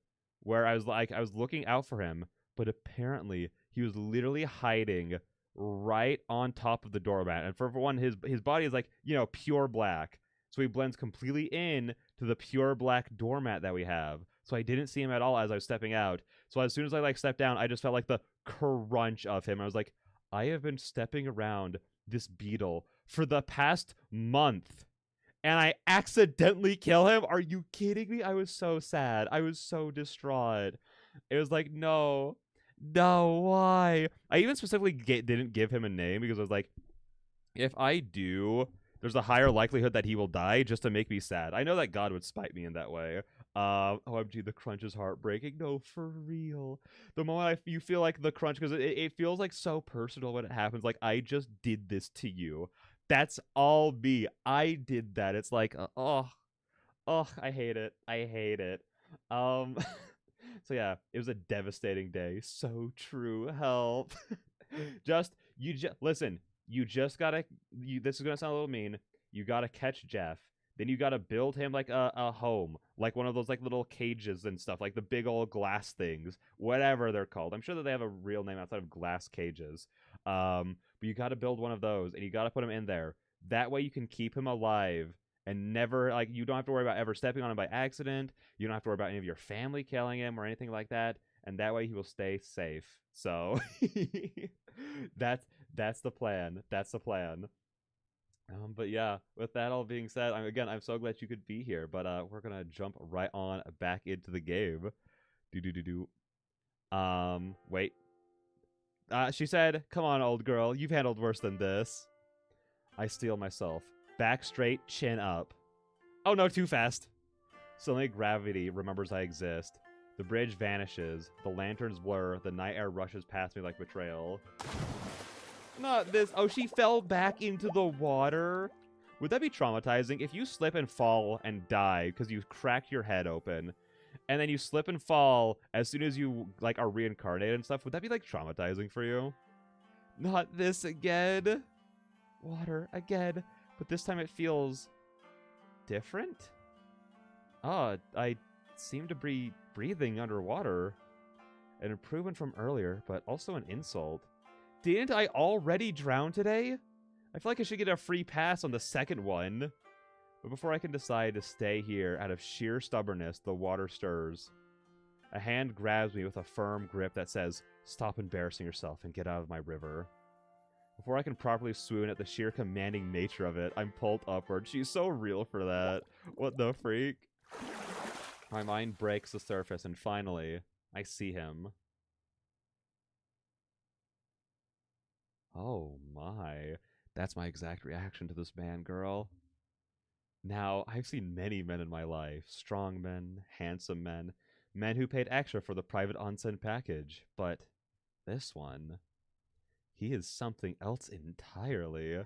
where I was looking out for him, but apparently he was literally hiding right on top of the doormat. And for one, his body is like, pure black. So he blends completely in to the pure black doormat that we have. So I didn't see him at all as I was stepping out. So as soon as I like stepped down, I just felt like the crunch of him. I was like, I have been stepping around this beetle for the past month and I accidentally kill him? Are you kidding me? I was so sad. I was so distraught. It was like, no, why? I even specifically didn't give him a name because I was like, if I do, there's a higher likelihood that he will die just to make me sad. I know that God would spite me in that way. OMG, the crunch is heartbreaking. No, for real. The moment you feel like the crunch, because it feels like so personal when it happens. Like, I just did this to you. That's all me. I did that. It's like, I hate it. I hate it. Um, so yeah, it was a devastating day. So true. Help. Listen. You just gotta. This is gonna sound a little mean. You gotta catch Jeff. Then you gotta build him like a home, like one of those like little cages and stuff, like the big old glass things, whatever they're called. I'm sure that they have a real name outside of glass cages. But you gotta build one of those, and you gotta put him in there. That way you can keep him alive and never like you don't have to worry about ever stepping on him by accident. You don't have to worry about any of your family killing him or anything like that. And that way he will stay safe. So that's the plan. That's the plan. But yeah, with that all being said, I'm so glad you could be here. But we're gonna jump right on back into the game. Do. Wait. She said, "Come on, old girl, you've handled worse than this." I steel myself. Back straight, chin up. Oh no, too fast. Suddenly gravity remembers I exist. The bridge vanishes. The lanterns blur. The night air rushes past me like betrayal. Not this. Oh, she fell back into the water? Would that be traumatizing? If you slip and fall and die because you cracked your head open, and then you slip and fall as soon as you like are reincarnated and stuff, would that be like traumatizing for you? Not this again. Water again. But this time it feels different? Oh, I seem to be breathing underwater. An improvement from earlier, but also an insult. Didn't I already drown today? I feel like I should get a free pass on the second one. But before I can decide to stay here, out of sheer stubbornness, the water stirs. A hand grabs me with a firm grip that says, "Stop embarrassing yourself and get out of my river." Before I can properly swoon at the sheer commanding nature of it, I'm pulled upward. She's so real for that. What the freak? My mind breaks the surface, and finally, I see him. Oh my. That's my exact reaction to this man, girl. Now, I've seen many men in my life. Strong men, handsome men, men who paid extra for the private onsen package. But this one, he is something else entirely.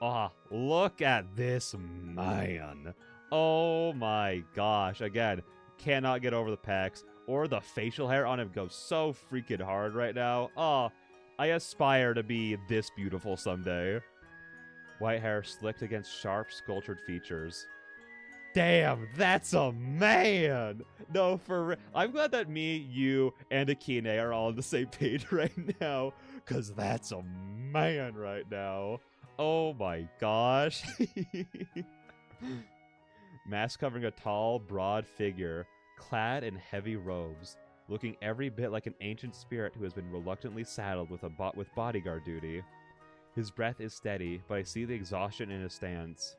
Ah, look at this man. Oh my gosh. Again, cannot get over the pecs or the facial hair on him goes so freaking hard right now. Ah, I aspire to be this beautiful someday. White hair slicked against sharp, sculptured features. Damn, that's a man! No, I'm glad that me, you, and Akine are all on the same page right now, because that's a man right now. Oh my gosh. Mask covering a tall, broad figure, clad in heavy robes, looking every bit like an ancient spirit who has been reluctantly saddled with bodyguard duty. His breath is steady, but I see the exhaustion in his stance.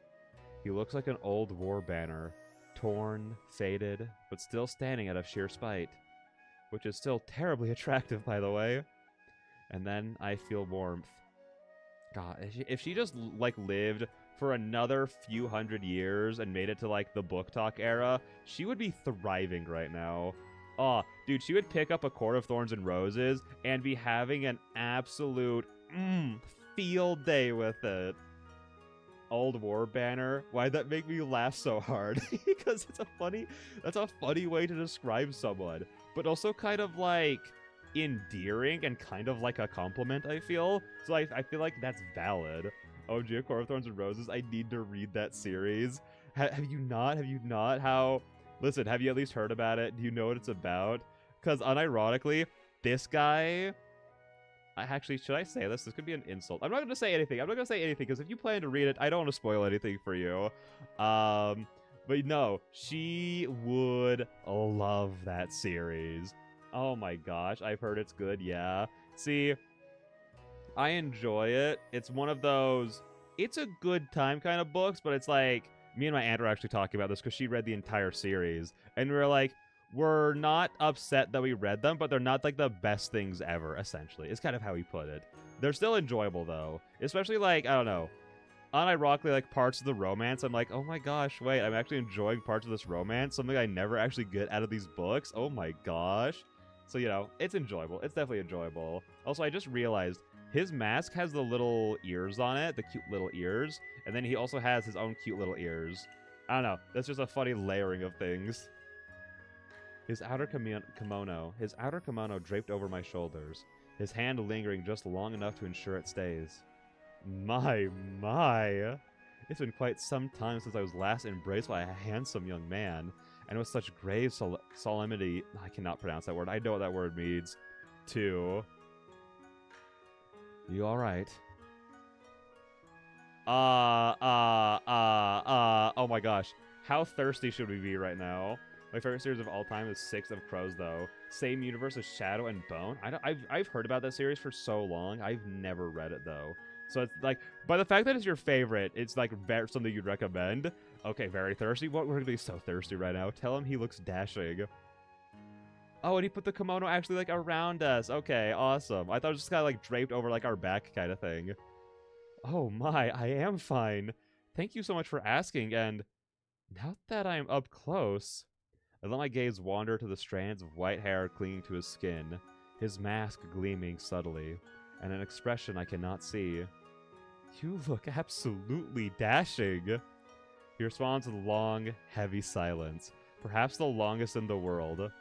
He looks like an old war banner, torn, faded, but still standing out of sheer spite. Which is still terribly attractive, by the way. And then I feel warmth. God, if she just, like, lived for another few hundred years and made it to, like, the book talk era, she would be thriving right now. Oh, dude, she would pick up A Court of Thorns and Roses and be having an absolute, field day with it. Old war banner. Why'd that make me laugh so hard? Because that's a funny way to describe someone, but also kind of like endearing and kind of like a compliment, I feel. So I feel like that's valid. OG, A Court of Thorns and Roses. I need to read that series. Have you not? Have you not? Listen, have you at least heard about it? Do you know what it's about? Because unironically, this guy... Actually, should I say this? This could be an insult. I'm not going to say anything. I'm not going to say anything, because if you plan to read it, I don't want to spoil anything for you. But no, she would love that series. Oh my gosh, I've heard it's good, yeah. See, I enjoy it. It's one of those, it's a good time kind of books, but it's like, me and my aunt were actually talking about this because she read the entire series, and we were like, we're not upset that we read them, but they're not, like, the best things ever, essentially. It's kind of how he put it. They're still enjoyable, though. Especially, like, I don't know, unironically, like, parts of the romance, I'm like, oh my gosh, wait, I'm actually enjoying parts of this romance, something I never actually get out of these books. Oh my gosh. So, you know, it's enjoyable. It's definitely enjoyable. Also, I just realized his mask has the little ears on it, the cute little ears, and then he also has his own cute little ears. I don't know. That's just a funny layering of things. His outer kimono draped over my shoulders, his hand lingering just long enough to ensure it stays. My. It's been quite some time since I was last embraced by a handsome young man, and with such grave solemnity, I cannot pronounce that word, I know what that word means, too. You alright? Oh my gosh. How thirsty should we be right now? My favorite series of all time is Six of Crows, though. Same universe as Shadow and Bone. I've heard about that series for so long. I've never read it, though. So it's like, by the fact that it's your favorite, it's like something you'd recommend. Okay, very thirsty. What, we're gonna be so thirsty right now. Tell him he looks dashing. Oh, and he put the kimono actually, like, around us. Okay, awesome. I thought it was just kind of, like, draped over, like, our back kind of thing. Oh my, I am fine. Thank you so much for asking, and now that I'm up close... I let my gaze wander to the strands of white hair clinging to his skin, his mask gleaming subtly, and an expression I cannot see. You look absolutely dashing. He responds with a long, heavy silence, perhaps the longest in the world.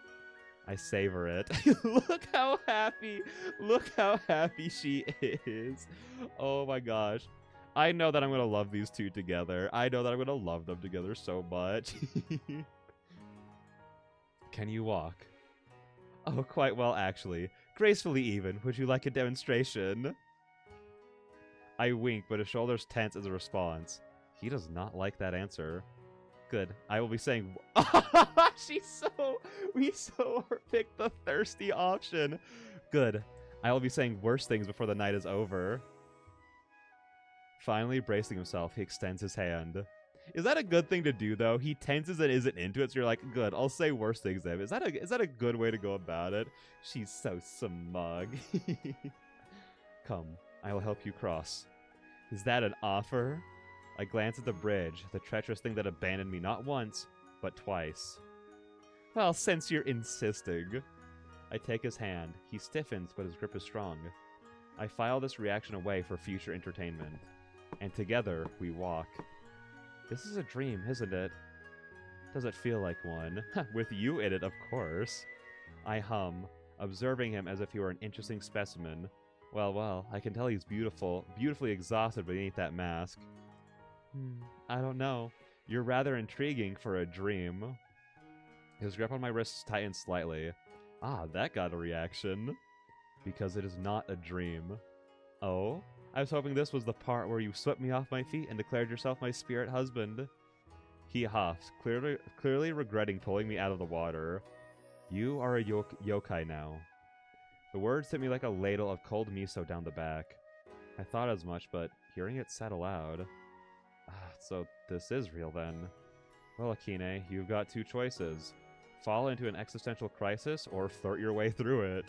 I savor it. Look how happy she is. Oh my gosh. I know that I'm going to love these two together. I know that I'm going to love them together so much. Can you walk? Oh, quite well, actually. Gracefully even. Would you like a demonstration? I wink, but his shoulders tense as a response. He does not like that answer. Good. I will be saying... We so picked the thirsty option. Good. I will be saying worse things before the night is over. Finally bracing himself, he extends his hand. Is that a good thing to do, though? He tenses and isn't into it, so you're like, good, I'll say worse things then. Is that a good way to go about it? She's so smug. Come, I will help you cross. Is that an offer? I glance at the bridge, the treacherous thing that abandoned me not once, but twice. Well, since you're insisting. I take his hand. He stiffens, but his grip is strong. I file this reaction away for future entertainment. And together, we walk. This is a dream, isn't it? Does it feel like one? With you in it, of course. I hum, observing him as if he were an interesting specimen. Well, well, I can tell he's beautifully exhausted beneath that mask. I don't know. You're rather intriguing for a dream. His grip on my wrists tightens slightly. Ah, that got a reaction. Because it is not a dream. Oh? I was hoping this was the part where you swept me off my feet and declared yourself my spirit husband. He huffs, clearly regretting pulling me out of the water. You are a yokai now. The words hit me like a ladle of cold miso down the back. I thought as much, but hearing it said aloud... so this is real then. Well, Akine, you've got two choices. Fall into an existential crisis or flirt your way through it.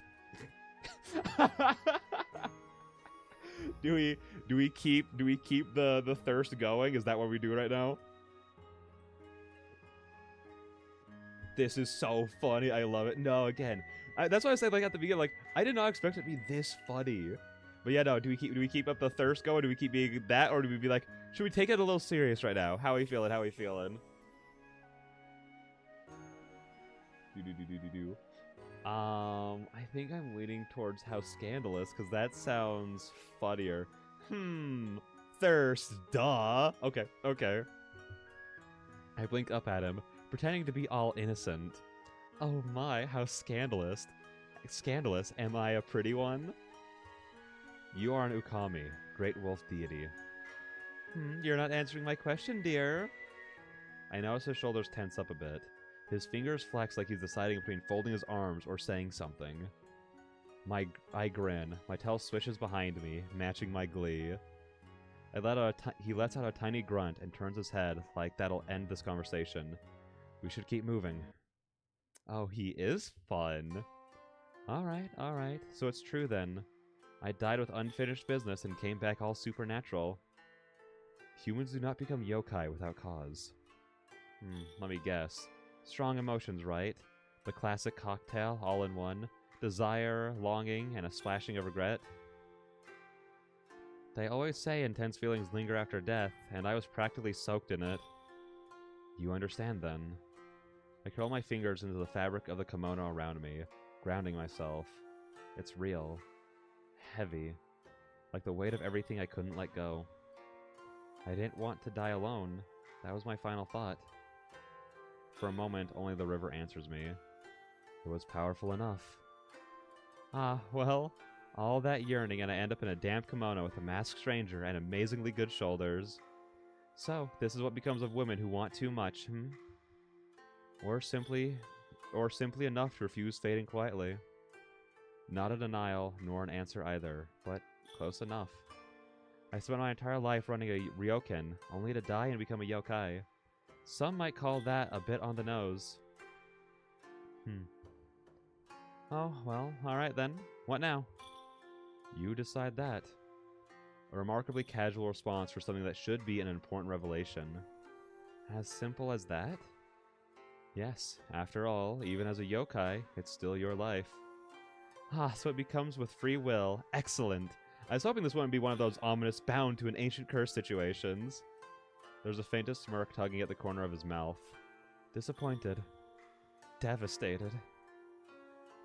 Do we keep the thirst going? Is that what we do right now? This is so funny. I love it. No, again, that's why I said, like, at the beginning, like, I did not expect it to be this funny. But yeah, no. Do we keep up the thirst going? Do we keep being that, or do we be like, should we take it a little serious right now? How are we feeling? How are we feeling? I think I'm leaning towards how scandalous, because that sounds funnier. Thirst, duh. Okay, okay. I blink up at him, pretending to be all innocent. Oh my, how scandalous. Scandalous, am I a pretty one? You are an Ookami, great wolf deity. You're not answering my question, dear. I notice his shoulders tense up a bit. His fingers flex like he's deciding between folding his arms or saying something. I grin. My tail swishes behind me, matching my glee. He lets out a tiny grunt and turns his head like that'll end this conversation. We should keep moving. Oh, he is fun. Alright. So it's true then. I died with unfinished business and came back all supernatural. Humans do not become yokai without cause. Let me guess. Strong emotions, right? The classic cocktail, all in one. Desire, longing, and a splashing of regret. They always say intense feelings linger after death, and I was practically soaked in it. You understand, then. I curl my fingers into the fabric of the kimono around me, grounding myself. It's real. Heavy. Like the weight of everything I couldn't let go. I didn't want to die alone. That was my final thought. For a moment, only the river answers me. It was powerful enough. Ah, well, all that yearning and I end up in a damp kimono with a masked stranger and amazingly good shoulders. So, this is what becomes of women who want too much, Or simply enough to refuse fading quietly. Not a denial, nor an answer either, but close enough. I spent my entire life running a ryokan, only to die and become a yokai. Some might call that a bit on the nose. Oh, well, alright then. What now? You decide that. A remarkably casual response for something that should be an important revelation. As simple as that? Yes, after all, even as a yokai, it's still your life. So it becomes with free will. Excellent! I was hoping this wouldn't be one of those ominous bound to an ancient curse situations. There's a faintest smirk tugging at the corner of his mouth. Disappointed. Devastated.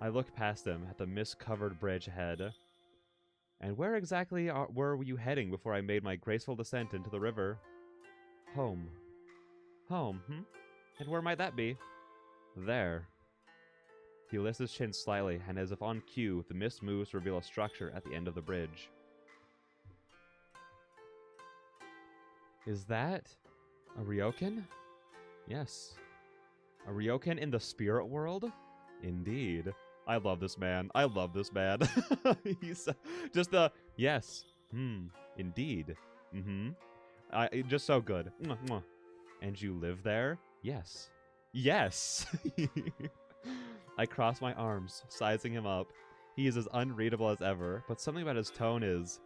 I look past him at the mist-covered bridge ahead. And where exactly were you heading before I made my graceful descent into the river? Home. Home, And where might that be? There. He lifts his chin slightly, and as if on cue, the mist moves to reveal a structure at the end of the bridge. Is that a ryokan? Yes. A ryokan in the spirit world? Indeed. I love this man. I love this man. He's just yes. Indeed. Just so good. Mwah, mwah. And you live there? Yes. Yes. I cross my arms, sizing him up. He is as unreadable as ever, but something about his tone is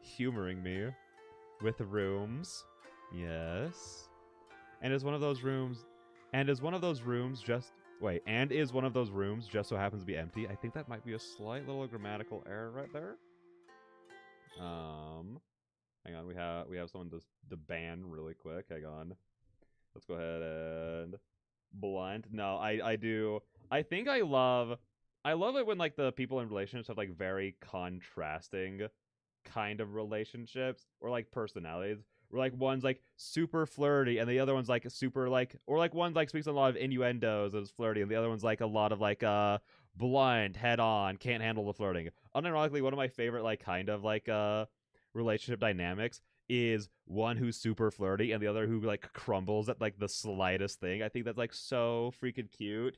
humoring me. With rooms. Yes. And is one of those rooms just so happens to be empty? I think that might be a slight little grammatical error right there. Hang on, we have someone to ban really quick. Hang on. Let's go ahead and blunt. No, I do. I think I love it when like the people in relationships have like very contrasting kind of relationships or like personalities. Where like one's like super flirty and the other one's like super like, or like one like speaks a lot of innuendos and is flirty and the other one's like a lot of like blunt, head on, can't handle the flirting. Unironically, one of my favorite like kind of like relationship dynamics is one who's super flirty and the other who like crumbles at like the slightest thing. I think that's like so freaking cute.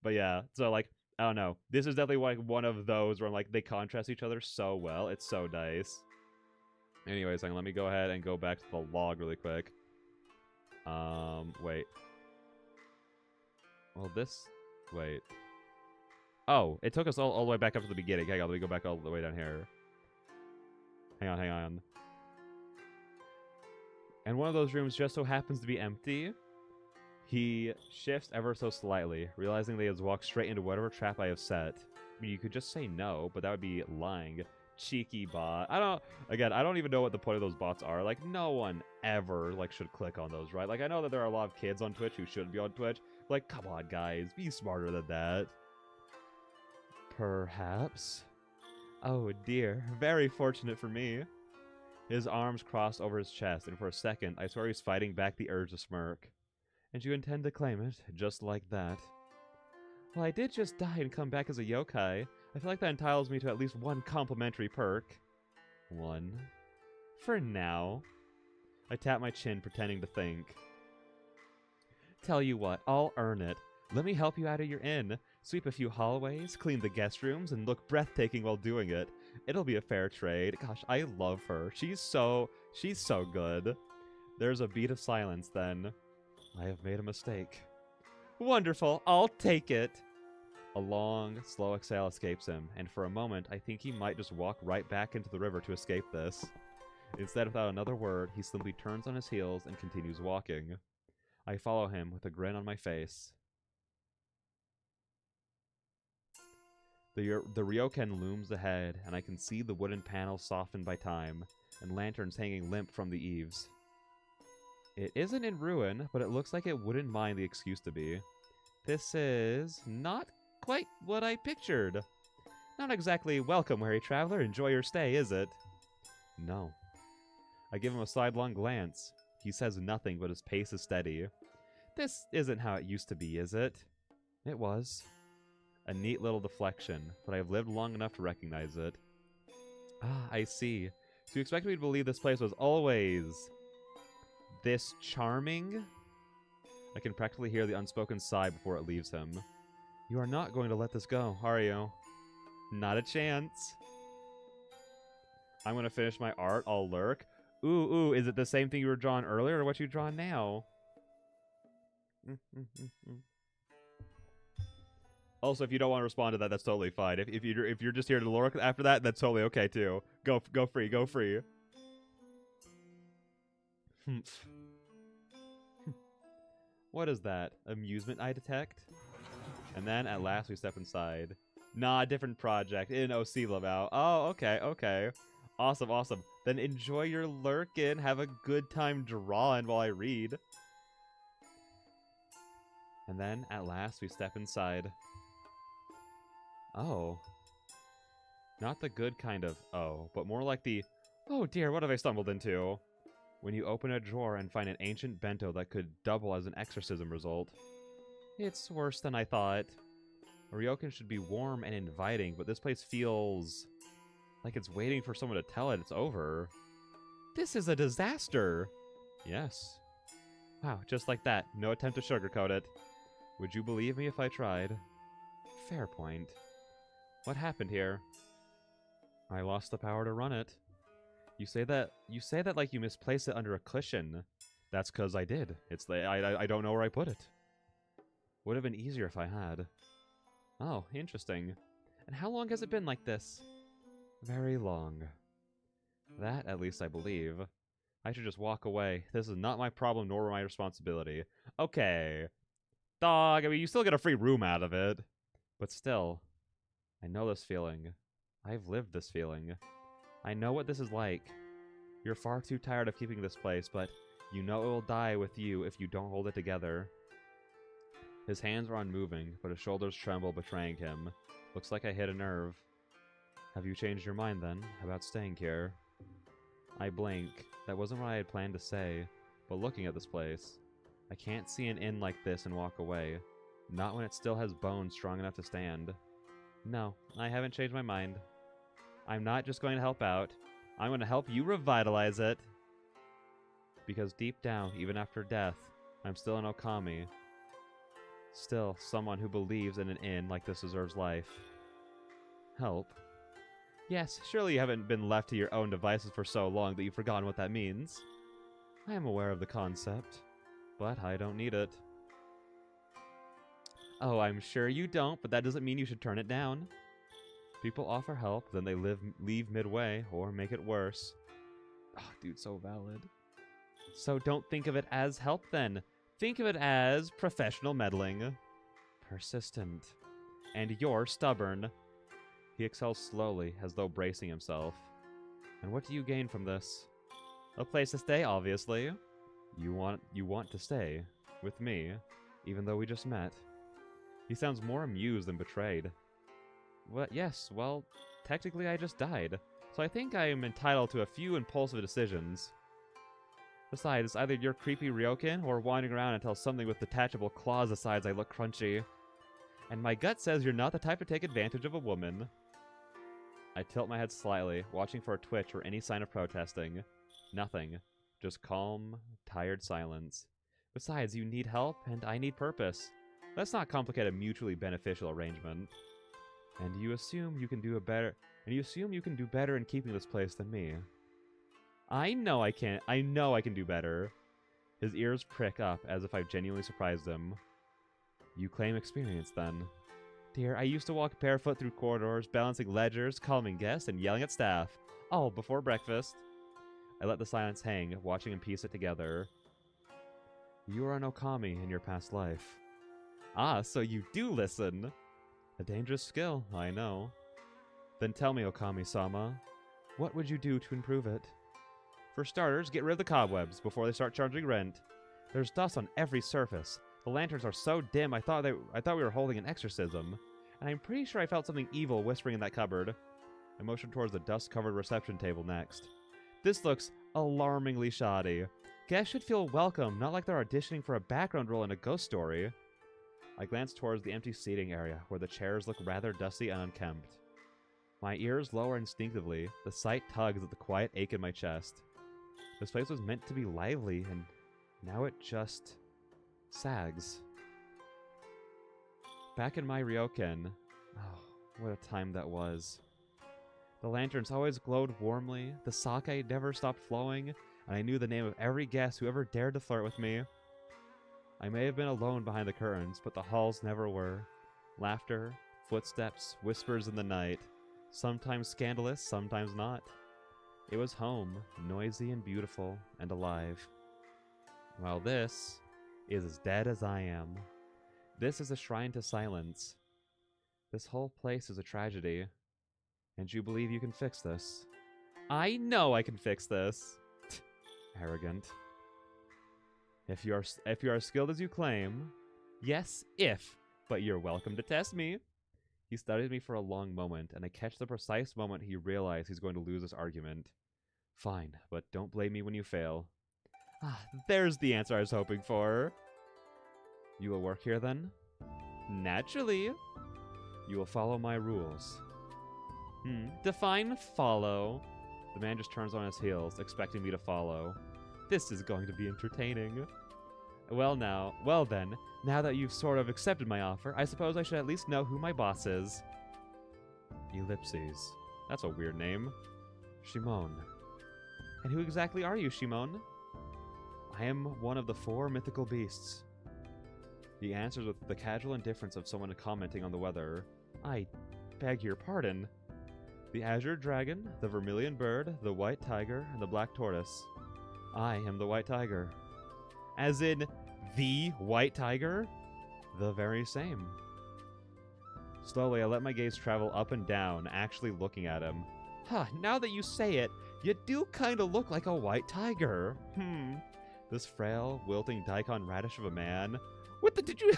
But yeah, so like I don't know. This is definitely like one of those where like they contrast each other so well. It's so nice. Anyways, let me go ahead and go back to the log really quick. Wait. Well, wait. Oh, it took us all the way back up to the beginning. Hang on, let me go back all the way down here. Hang on. And one of those rooms just so happens to be empty. He shifts ever so slightly, realizing that he has walked straight into whatever trap I have set. I mean, you could just say no, but that would be lying. Cheeky bot. I don't even know what the point of those bots are. Like, no one ever like should click on those, right? Like, I know that there are a lot of kids on Twitch who shouldn't be on Twitch. But, like, come on, guys, be smarter than that. Perhaps. Oh dear, very fortunate for me. His arms crossed over his chest, and for a second, I swear he's fighting back the urge to smirk. And you intend to claim it, just like that? Well, I did just die and come back as a yokai. I feel like that entitles me to at least one complimentary perk. One. For now. I tap my chin, pretending to think. Tell you what, I'll earn it. Let me help you out of your inn. Sweep a few hallways, clean the guest rooms, and look breathtaking while doing it. It'll be a fair trade. Gosh, I love her. She's so good. There's a beat of silence then. I have made a mistake. Wonderful, I'll take it. A long, slow exhale escapes him, and for a moment, I think he might just walk right back into the river to escape this. Instead, without another word, he simply turns on his heels and continues walking. I follow him with a grin on my face. The ryokan looms ahead, and I can see the wooden panels softened by time, and lanterns hanging limp from the eaves. It isn't in ruin, but it looks like it wouldn't mind the excuse to be. This is not quite what I pictured. Not exactly welcome, weary traveler. Enjoy your stay, is it? No. I give him a sidelong glance. He says nothing, but his pace is steady. This isn't how it used to be, is it? It was. A neat little deflection, but I have lived long enough to recognize it. Ah, I see. So you expect me to believe this place was always this charming? I can practically hear the unspoken sigh before it leaves him. You are not going to let this go, are you? Not a chance. I'm going to finish my art. I'll lurk. Ooh, is it the same thing you were drawing earlier or what you draw now? Also, if you don't want to respond to that, that's totally fine. If you're just here to lurk after that, that's totally okay too. Go free, go free. What is that? Amusement I detect? And then, at last, we step inside. Nah, different project. In OC Lavau. Oh, okay. Awesome. Then enjoy your lurkin'. Have a good time drawing while I read. And then, at last, we step inside. Oh. Not the good kind of oh, but more like the, oh dear, what have I stumbled into? When you open a drawer and find an ancient bento that could double as an exorcism result. It's worse than I thought. Ryokan should be warm and inviting, but this place feels like it's waiting for someone to tell it it's over. This is a disaster. Yes. Wow, just like that. No attempt to sugarcoat it. Would you believe me if I tried? Fair point. What happened here? I lost the power to run it. You say that like you misplaced it under a cushion. That's 'cause I did. I don't know where I put it. Would have been easier if I had. Oh, interesting. And how long has it been like this? Very long. That, at least I believe. I should just walk away. This is not my problem nor my responsibility. Okay. Dog, I mean, you still get a free room out of it. But still, I know this feeling. I've lived this feeling. I know what this is like. You're far too tired of keeping this place, but you know it will die with you if you don't hold it together. His hands are unmoving, but his shoulders tremble, betraying him. Looks like I hit a nerve. Have you changed your mind, then, about staying here? I blink. That wasn't what I had planned to say, but looking at this place, I can't see an inn like this and walk away. Not when it still has bones strong enough to stand. No, I haven't changed my mind. I'm not just going to help out. I'm going to help you revitalize it. Because deep down, even after death, I'm still an Okami. Still, someone who believes in an inn like this deserves life. Help? Yes, surely you haven't been left to your own devices for so long that you've forgotten what that means. I am aware of the concept, but I don't need it. Oh, I'm sure you don't, but that doesn't mean you should turn it down. People offer help, then they leave midway, or make it worse. Oh, dude, so valid. So don't think of it as help, then. Think of it as professional meddling. Persistent. And you're stubborn. He exhales slowly, as though bracing himself. And what do you gain from this? A place to stay, obviously. You want to stay. With me. Even though we just met. He sounds more amused than betrayed. What? Yes, well, technically I just died. So I think I am entitled to a few impulsive decisions. Besides, either you're creepy Ryokin, or wandering around until something with detachable claws decides I look crunchy. And my gut says you're not the type to take advantage of a woman. I tilt my head slightly, watching for a twitch or any sign of protesting. Nothing. Just calm, tired silence. Besides, you need help, and I need purpose. Let's not complicate a mutually beneficial arrangement. And you assume you can do better in keeping this place than me. I know I can. I know I can do better. His ears prick up as if I've genuinely surprised him. You claim experience, then. Dear, I used to walk barefoot through corridors, balancing ledgers, calming guests, and yelling at staff. All before breakfast. I let the silence hang, watching him piece it together. You were an Okami in your past life. Ah, so you do listen. A dangerous skill, I know. Then tell me, Okami-sama, what would you do to improve it? For starters, get rid of the cobwebs before they start charging rent. There's dust on every surface. The lanterns are so dim I thought we were holding an exorcism. And I'm pretty sure I felt something evil whispering in that cupboard. I motioned towards the dust-covered reception table next. This looks alarmingly shoddy. Guests should feel welcome, not like they're auditioning for a background role in a ghost story. I glanced towards the empty seating area, where the chairs look rather dusty and unkempt. My ears lower instinctively, the sight tugs at the quiet ache in my chest. This place was meant to be lively, and now it just sags. Back in my Ryokan, oh, what a time that was. The lanterns always glowed warmly, the sake never stopped flowing, and I knew the name of every guest who ever dared to flirt with me. I may have been alone behind the curtains, but the halls never were. Laughter, footsteps, whispers in the night. Sometimes scandalous, sometimes not. It was home, noisy and beautiful, and alive. While this is as dead as I am. This is a shrine to silence. This whole place is a tragedy. And you believe you can fix this? I know I can fix this! Arrogant. If you are as skilled as you claim, yes, but you're welcome to test me. He studied me for a long moment, and I catch the precise moment he realized he's going to lose this argument. Fine, but don't blame me when you fail. Ah, there's the answer I was hoping for. You will work here then? Naturally. You will follow my rules. Define follow. The man just turns on his heels, expecting me to follow. This is going to be entertaining. Well then, now that you've sort of accepted my offer, I suppose I should at least know who my boss is. Ellipses. That's a weird name. Shimon. And who exactly are you, Shimon? I am one of the 4 mythical beasts. He answers with the casual indifference of someone commenting on the weather. I beg your pardon. The azure dragon, the vermilion bird, the white tiger, and the black tortoise. I am the white tiger. As in, the white tiger? The very same. Slowly, I let my gaze travel up and down, actually looking at him. Huh, now that you say it, you do kinda look like a white tiger. This frail, wilting daikon radish of a man. What the, did you...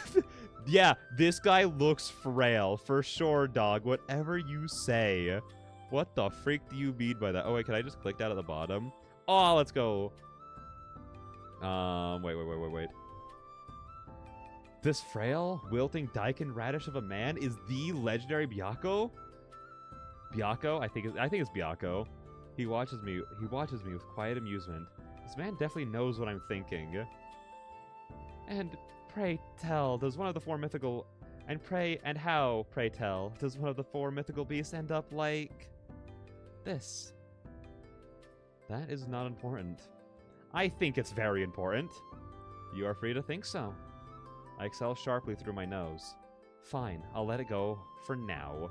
Yeah, this guy looks frail, for sure, dog. Whatever you say. What the freak do you mean by that? Oh, wait, can I just click that at the bottom? Oh, let's go. Wait. This frail, wilting daikon radish of a man is the legendary Byakko? Byakko? I think it's Byakko. He watches me with quiet amusement. This man definitely knows what I'm thinking. And pray tell, does one of the 4 mythical... And how, pray tell, does one of the 4 mythical beasts end up like... this? That is not important. I think it's very important. You are free to think so. I exhale sharply through my nose. Fine, I'll let it go for now.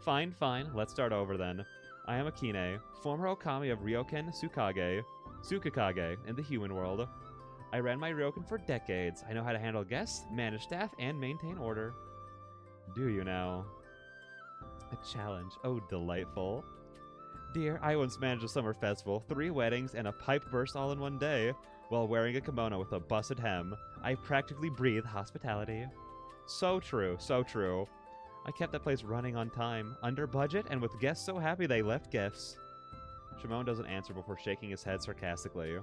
Fine, let's start over then. I am Akine, former Okami of Ryokan Tsukakage in the human world. I ran my Ryokan for decades. I know how to handle guests, manage staff, and maintain order. Do you now? A challenge. Oh, delightful. Dear, I once managed a summer festival, 3 weddings, and a pipe burst all in one day. While wearing a kimono with a busted hem, I practically breathe hospitality. So true, so true. I kept that place running on time, under budget, and with guests so happy they left gifts. Shimon doesn't answer before shaking his head sarcastically.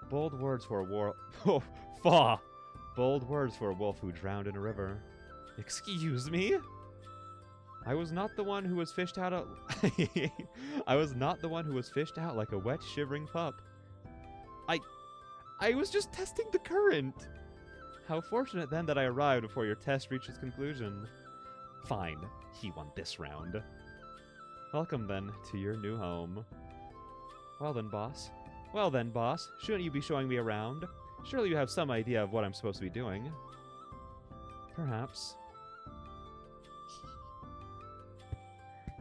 Bold words for a war... Oh, faw! Bold words for a wolf who drowned in a river. Excuse me? I was not the one who was fished out I was not the one who was fished out like a wet, shivering pup. I was just testing the current. How fortunate then that I arrived before your test reached its conclusion. Fine, he won this round. Welcome then to your new home. Well then, boss, shouldn't you be showing me around? Surely you have some idea of what I'm supposed to be doing. Perhaps.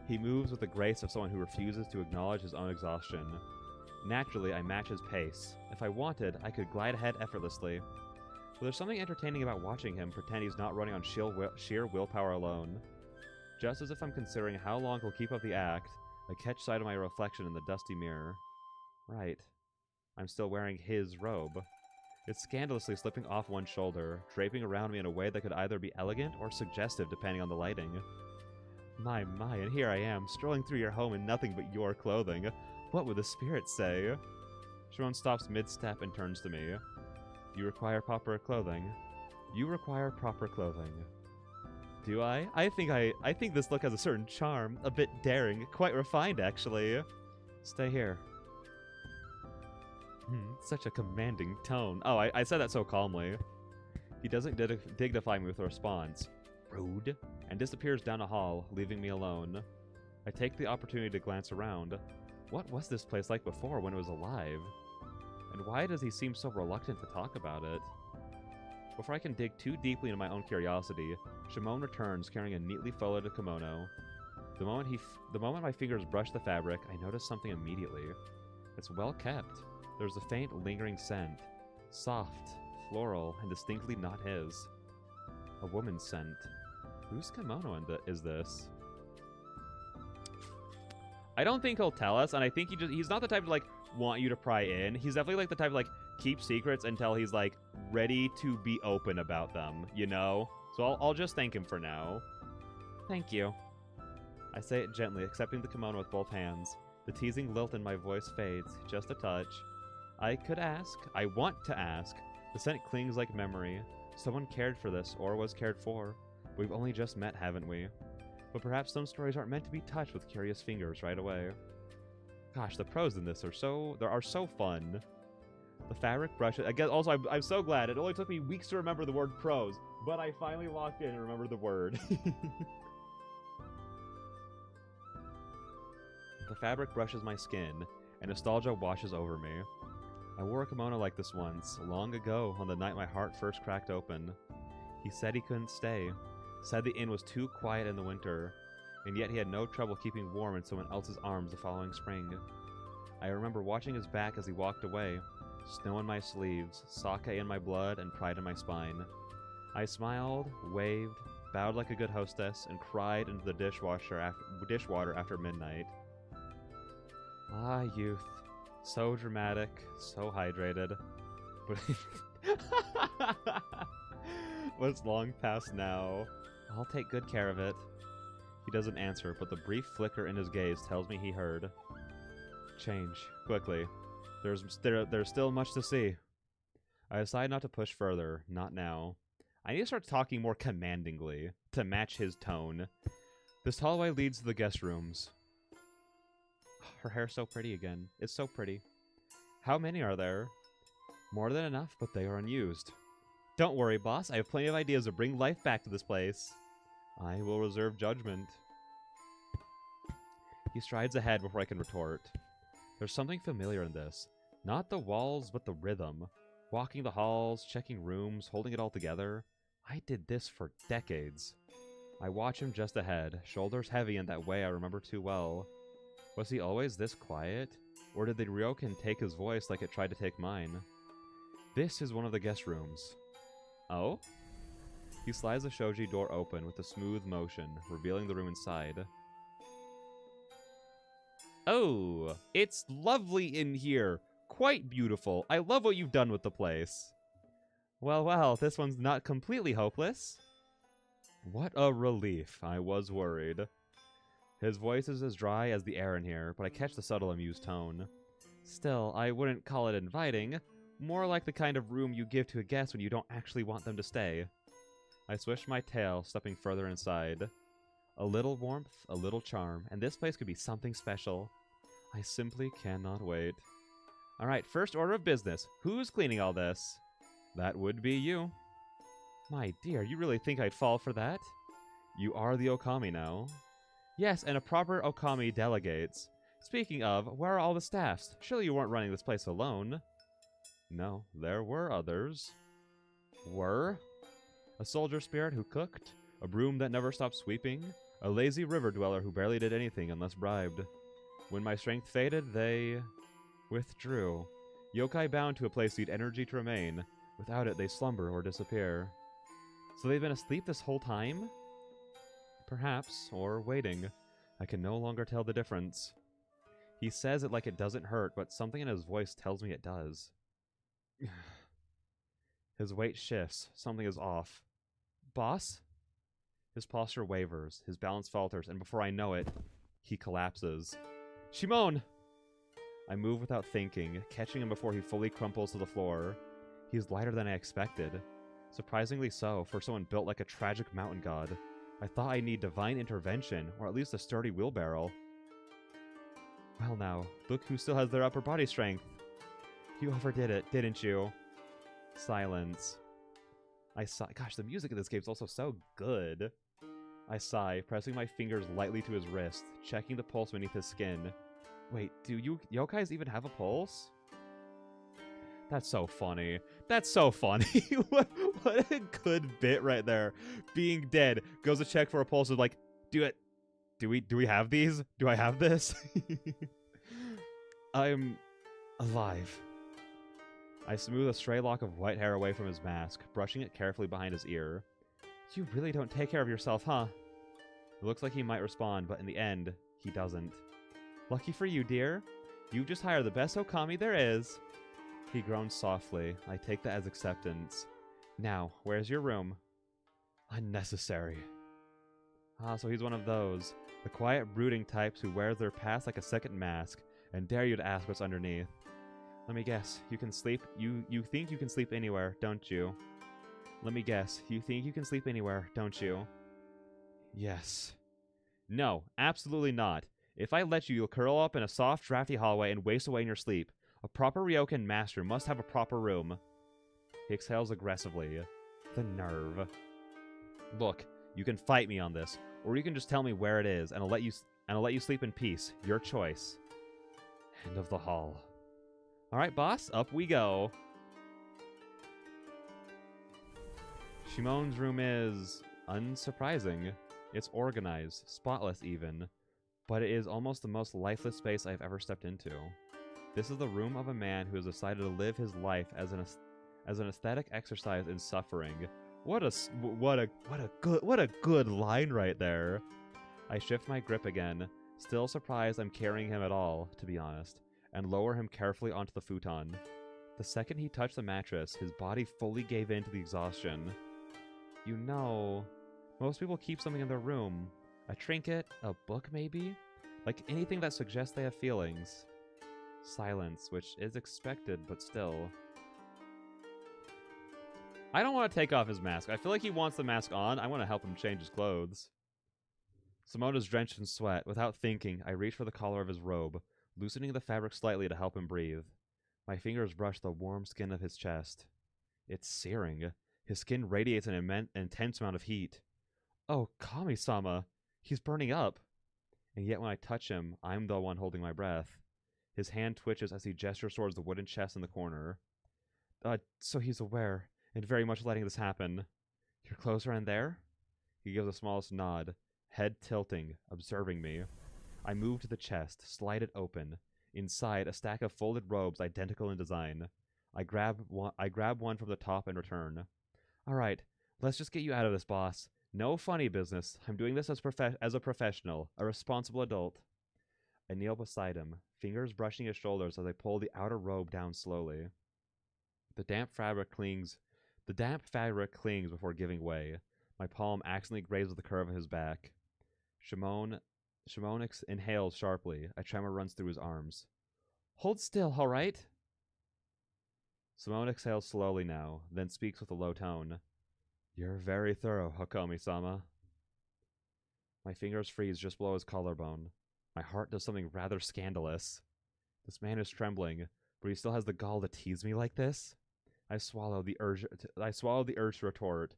He moves with the grace of someone who refuses to acknowledge his own exhaustion. Naturally, I match his pace. If I wanted, I could glide ahead effortlessly. But there's something entertaining about watching him pretend he's not running on sheer willpower alone. Just as if I'm considering how long he'll keep up the act, I catch sight of my reflection in the dusty mirror. Right. I'm still wearing his robe. It's scandalously slipping off one shoulder, draping around me in a way that could either be elegant or suggestive depending on the lighting. My, and here I am, strolling through your home in nothing but your clothing. What would the spirits say? Shimon stops mid-step and turns to me. You require proper clothing. You require proper clothing. Do I? I think this look has a certain charm, a bit daring, quite refined actually. Stay here. Such a commanding tone. Oh, I said that so calmly. He doesn't dignify me with a response. Rude. And disappears down a hall, leaving me alone. I take the opportunity to glance around. What was this place like before when it was alive? And why does he seem so reluctant to talk about it? Before I can dig too deeply into my own curiosity, Shimon returns carrying a neatly folded kimono. The moment my fingers brush the fabric, I notice something immediately. It's well kept. There's a faint, lingering scent. Soft, floral, and distinctly not his. A woman's scent. Whose kimono is this? I don't think he'll tell us, and I think he's not the type to, like, want you to pry in. He's definitely, like, the type to, like, keep secrets until he's, like, ready to be open about them, you know? So I'll just thank him for now. Thank you. I say it gently, accepting the kimono with both hands. The teasing lilt in my voice fades, just a touch. I could ask. I want to ask. The scent clings like memory. Someone cared for this, or was cared for. We've only just met, haven't we? But perhaps some stories aren't meant to be touched with curious fingers right away. Gosh, the prose in this are so fun. The fabric brushes. I guess also I'm so glad. It only took me weeks to remember the word prose, but I finally locked in and remembered the word. The fabric brushes my skin, and nostalgia washes over me. I wore a kimono like this once, long ago, on the night my heart first cracked open. He said he couldn't stay, said the inn was too quiet in the winter, and yet he had no trouble keeping warm in someone else's arms the following spring. I remember watching his back as he walked away, snow in my sleeves, sake in my blood, and pride in my spine. I smiled, waved, bowed like a good hostess, and cried into the dishwater after midnight. Ah, youth. So dramatic, so hydrated. But it's long past now. I'll take good care of it. He doesn't answer, but the brief flicker in his gaze tells me he heard. Change, quickly. There's still much to see. I decide not to push further, not now. I need to start talking more commandingly, to match his tone. This hallway leads to the guest rooms. Her hair's so pretty again. It's so pretty. How many are there? More than enough, but they are unused. Don't worry, boss. I have plenty of ideas to bring life back to this place. I will reserve judgment. He strides ahead before I can retort. There's something familiar in this. Not the walls, but the rhythm. Walking the halls, checking rooms, holding it all together. I did this for decades. I watch him just ahead, shoulders heavy in that way I remember too well. Was he always this quiet? Or did the ryokan take his voice like it tried to take mine? This is one of the guest rooms. Oh? He slides the shoji door open with a smooth motion, revealing the room inside. Oh, it's lovely in here. Quite beautiful. I love what you've done with the place. Well, this one's not completely hopeless. What a relief. I was worried. His voice is as dry as the air in here, but I catch the subtle amused tone. Still, I wouldn't call it inviting. More like the kind of room you give to a guest when you don't actually want them to stay. I swish my tail, stepping further inside. A little warmth, a little charm, and this place could be something special. I simply cannot wait. Alright, first order of business. Who's cleaning all this? That would be you. My dear, you really think I'd fall for that? You are the Okami now. Yes, and a proper Okami delegates. Speaking of, where are all the staffs? Surely you weren't running this place alone. No, there were others. Were? A soldier spirit who cooked, a broom that never stopped sweeping, a lazy river dweller who barely did anything unless bribed. When my strength faded, they withdrew. Yokai bound to a place need energy to remain. Without it, they slumber or disappear. So they've been asleep this whole time? Perhaps, or waiting. I can no longer tell the difference. He says it like it doesn't hurt, but something in his voice tells me it does. His weight shifts. Something is off. Boss? His posture wavers. His balance falters, and before I know it, he collapses. Shimon! I move without thinking, catching him before he fully crumples to the floor. He's lighter than I expected. Surprisingly so, for someone built like a tragic mountain god. I thought I'd need divine intervention, or at least a sturdy wheelbarrow. Well now, look who still has their upper body strength. You overdid it, didn't you? Silence. I sigh. Gosh, the music in this game is also so good. I sigh, pressing my fingers lightly to his wrist, checking the pulse beneath his skin. Wait, do you yokais even have a pulse? That's so funny. That's so funny. what a good bit right there. Being dead, goes to check for a pulse, is like, do we have these? Do I have this? I'm alive. I smooth a stray lock of white hair away from his mask, brushing it carefully behind his ear. You really don't take care of yourself, huh? It looks like he might respond, but in the end, he doesn't. Lucky for you, dear. You've just hired the best Okami there is. He groans softly. I take that as acceptance. Now, where's your room? Unnecessary. Ah, so he's one of those. The quiet, brooding types who wears their past like a second mask, and dare you to ask what's underneath. Let me guess. You can sleep. You think you can sleep anywhere, don't you? Let me guess. You think you can sleep anywhere, don't you? Yes. No, absolutely not. If I let you, you'll curl up in a soft, drafty hallway and waste away in your sleep. A proper Ryokan master must have a proper room. He exhales aggressively. The nerve. Look, you can fight me on this, or you can just tell me where it is, and I'll let you sleep in peace. Your choice. End of the hall. All right, boss, up we go. Shimon's room is unsurprising. It's organized, spotless even, but it is almost the most lifeless space I've ever stepped into. This is the room of a man who has decided to live his life as an aesthetic exercise in suffering. What a good line right there. I shift my grip again, still surprised I'm carrying him at all, to be honest, and lower him carefully onto the futon. The second he touched the mattress, his body fully gave in to the exhaustion. You know, most people keep something in their room. A trinket, a book maybe? Like anything that suggests they have feelings. Silence, which is expected, but still. I don't want to take off his mask. I feel like he wants the mask on. I want to help him change his clothes. Simone is drenched in sweat. Without thinking, I reach for the collar of his robe, loosening the fabric slightly to help him breathe. My fingers brush the warm skin of his chest. It's searing. His skin radiates an intense amount of heat. Oh, Kami-sama! He's burning up! And yet when I touch him, I'm the one holding my breath. His hand twitches as he gestures towards the wooden chest in the corner. So he's aware, and very much letting this happen. Your clothes are in there? He gives the smallest nod, head tilting, observing me. I move to the chest, slide it open. Inside, a stack of folded robes identical in design. I grab one from the top and return. All right, let's just get you out of this, boss. No funny business. I'm doing this as a professional, a responsible adult. I kneel beside him, fingers brushing his shoulders as I pull the outer robe down slowly. The damp fabric clings before giving way. My palm accidentally grazes the curve of his back. Shimon inhales sharply. A tremor runs through his arms. Hold still, all right? Simone exhales slowly now, then speaks with a low tone. You're very thorough, Okami-sama. My fingers freeze just below his collarbone. My heart does something rather scandalous. This man is trembling, but he still has the gall to tease me like this? I swallow the urge to retort.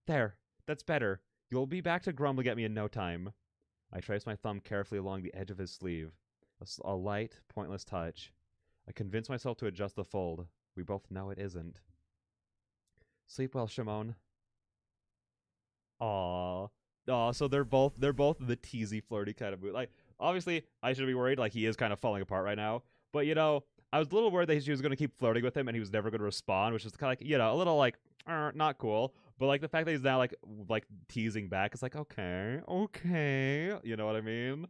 There, that's better. You'll be back to grumbling at me in no time. I trace my thumb carefully along the edge of his sleeve. A light, pointless touch. I convince myself to adjust the fold. We both know it isn't. Sleep well, Shimon. Aww. Aw, so they're both the teasy, flirty kind of mood. Like, obviously, I should be worried. Like, he is kind of falling apart right now. But, you know, I was a little worried that she was going to keep flirting with him and he was never going to respond, which is kind of like, you know, a little like, not cool. But, like, the fact that he's now, like teasing back, it's like, okay. You know what I mean?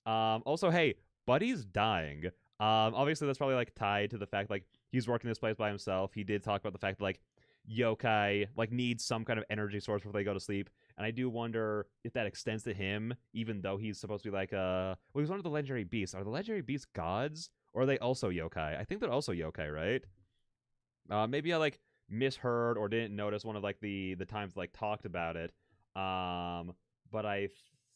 Also, hey, Buddy's dying. Obviously, that's probably, like, tied to the fact, like, he's working this place by himself. He did talk about the fact that, like, yokai, like, needs some kind of energy source before they go to sleep. And I do wonder if that extends to him, even though he's supposed to be like, well, he's one of the legendary beasts. Are the legendary beasts gods? Or are they also yokai? I think they're also yokai, right? Maybe I, like, misheard or didn't notice one of, like, the times, like, talked about it. But I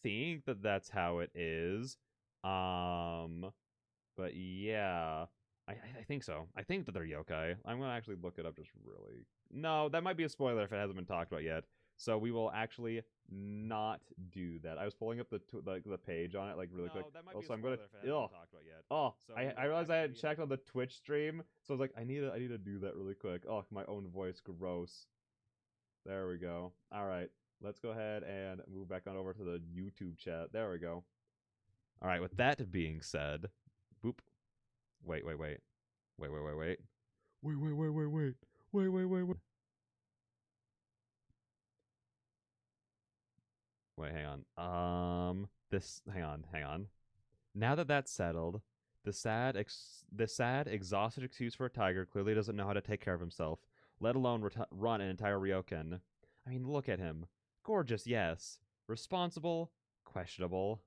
think that that's how it is. But yeah, I think so. I think that they're yokai. I'm going to actually look it up just really. No, that might be a spoiler if it hasn't been talked about yet. So we will actually not do that. I was pulling up the page on it like really quick. That might be a spoiler if it hasn't been talked about yet. Oh, so I realized I hadn't checked on the Twitch stream, so I was like, I need to do that really quick. Oh, my own voice, gross. There we go. All right, let's go ahead and move back on over to the YouTube chat. There we go. All right, with that being said, boop. Wait. Wait, hang on. Hang on. Now that that's settled, the sad, exhausted excuse for a tiger clearly doesn't know how to take care of himself, let alone run an entire ryokan. I mean, look at him. Gorgeous, yes. Responsible, questionable.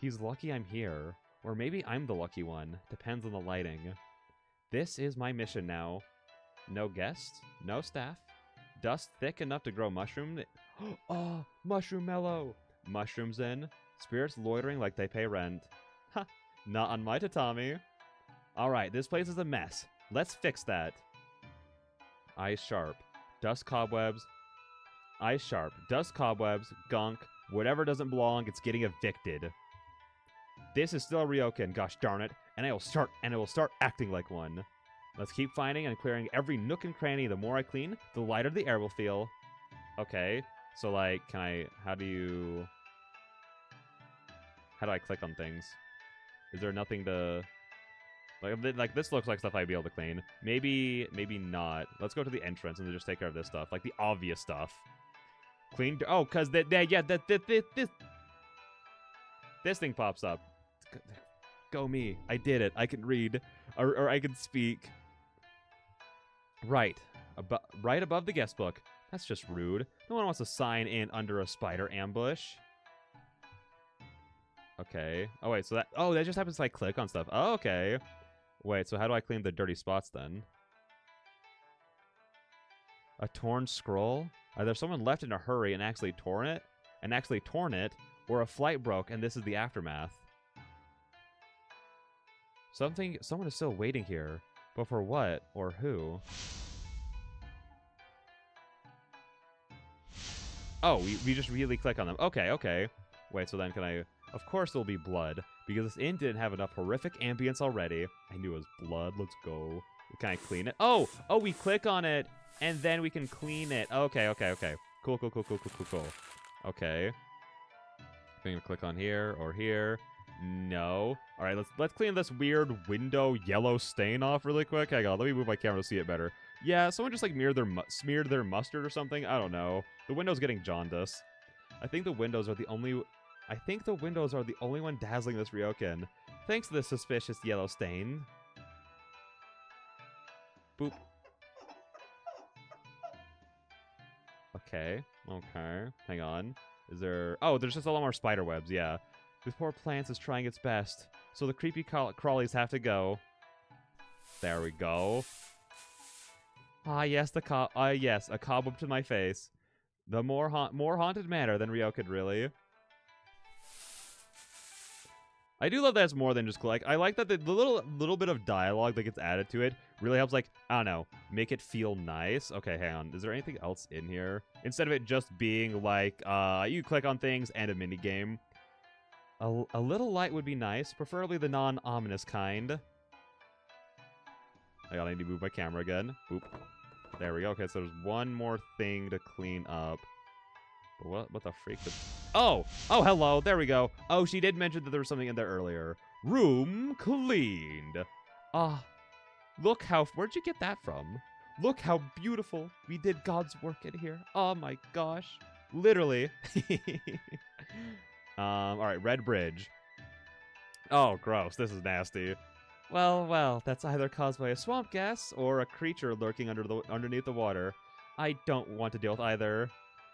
He's lucky I'm here. Or maybe I'm the lucky one. Depends on the lighting. This is my mission now. No guests, no staff. Dust thick enough to grow mushroom. Oh, mushroom mellow. Mushrooms in. Spirits loitering like they pay rent. Ha! Not on my tatami. All right, this place is a mess. Let's fix that. Ice sharp. Dust cobwebs. Ice sharp. Dust cobwebs. Gunk. Whatever doesn't belong, it's getting evicted. This is still a ryokan, gosh darn it, and it will start acting like one. Let's keep finding and clearing every nook and cranny. The more I clean, the lighter the air will feel. Okay, so like, how do I click on things? Is there nothing to, like this looks like stuff I'd be able to clean. Maybe not. Let's go to the entrance and then just take care of this stuff, like the obvious stuff. Clean, oh, cause this thing pops up. Go me, I did it. I can read, or I can speak. Right above the guest book. That's just rude. No one wants to sign in under a spider ambush. Okay. Oh, wait, so that just happens if I click on stuff. Oh, okay. Wait, so how do I clean the dirty spots then? A torn scroll? Either someone left in a hurry and actually torn it, or a flight broke and this is the aftermath. Someone is still waiting here. But for what? Or who? Oh, we just really click on them. Okay. Wait, so then can I... Of course there'll be blood, because this inn didn't have enough horrific ambience already. I knew it was blood. Let's go. Can I clean it? Oh, we click on it, and then we can clean it. Okay. Cool. Okay. I'm gonna click on here or here. No. All right, let's clean this weird window yellow stain off really quick. Hang on, let me move my camera to see it better. Yeah, someone just like smeared their mustard or something. I don't know. The window's getting jaundice. I think the windows are the only one dazzling this ryokan. Thanks to this suspicious yellow stain. Boop. Okay. Hang on. Is there... Oh, there's just a lot more spider webs, yeah. This poor plant is trying its best, so the creepy crawlies have to go. There we go. Yes, yes, a cobweb to my face. The more haunted manner than ryokan, really. I do love that it's more than just like. I like that the little bit of dialogue that gets added to it really helps, like, I don't know, make it feel nice. Okay, hang on. Is there anything else in here instead of it just being like you click on things and a mini game? A little light would be nice, preferably the non-ominous kind. I need to move my camera again. Boop. There we go. Okay, so there's one more thing to clean up. But what the freak? Oh, hello. There we go. Oh, she did mention that there was something in there earlier. Room cleaned. Look how... Where'd you get that from? Look how beautiful. We did God's work in here. Oh my gosh. Literally. All right, red bridge. Oh, gross. This is nasty. Well, that's either caused by a swamp gas or a creature lurking underneath the water. I don't want to deal with either,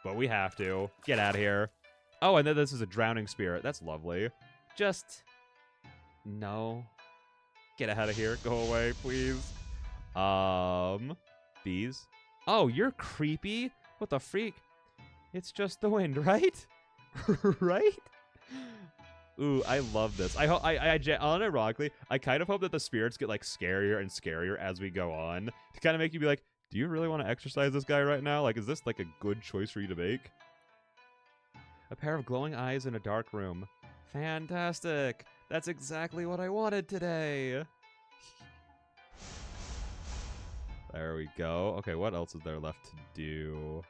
but we have to. Get out of here. Oh, and then this is a drowning spirit. That's lovely. Just... No. Get out of here. Go away, please. These. Oh, you're creepy? What the freak? It's just the wind, right? Right? Ooh, I love this. Unironically, I kind of hope that the spirits get, like, scarier and scarier as we go on to kind of make you be like, do you really want to exercise this guy right now? Like, is this, like, a good choice for you to make? A pair of glowing eyes in a dark room. Fantastic. That's exactly what I wanted today. There we go. Okay, what else is there left to do?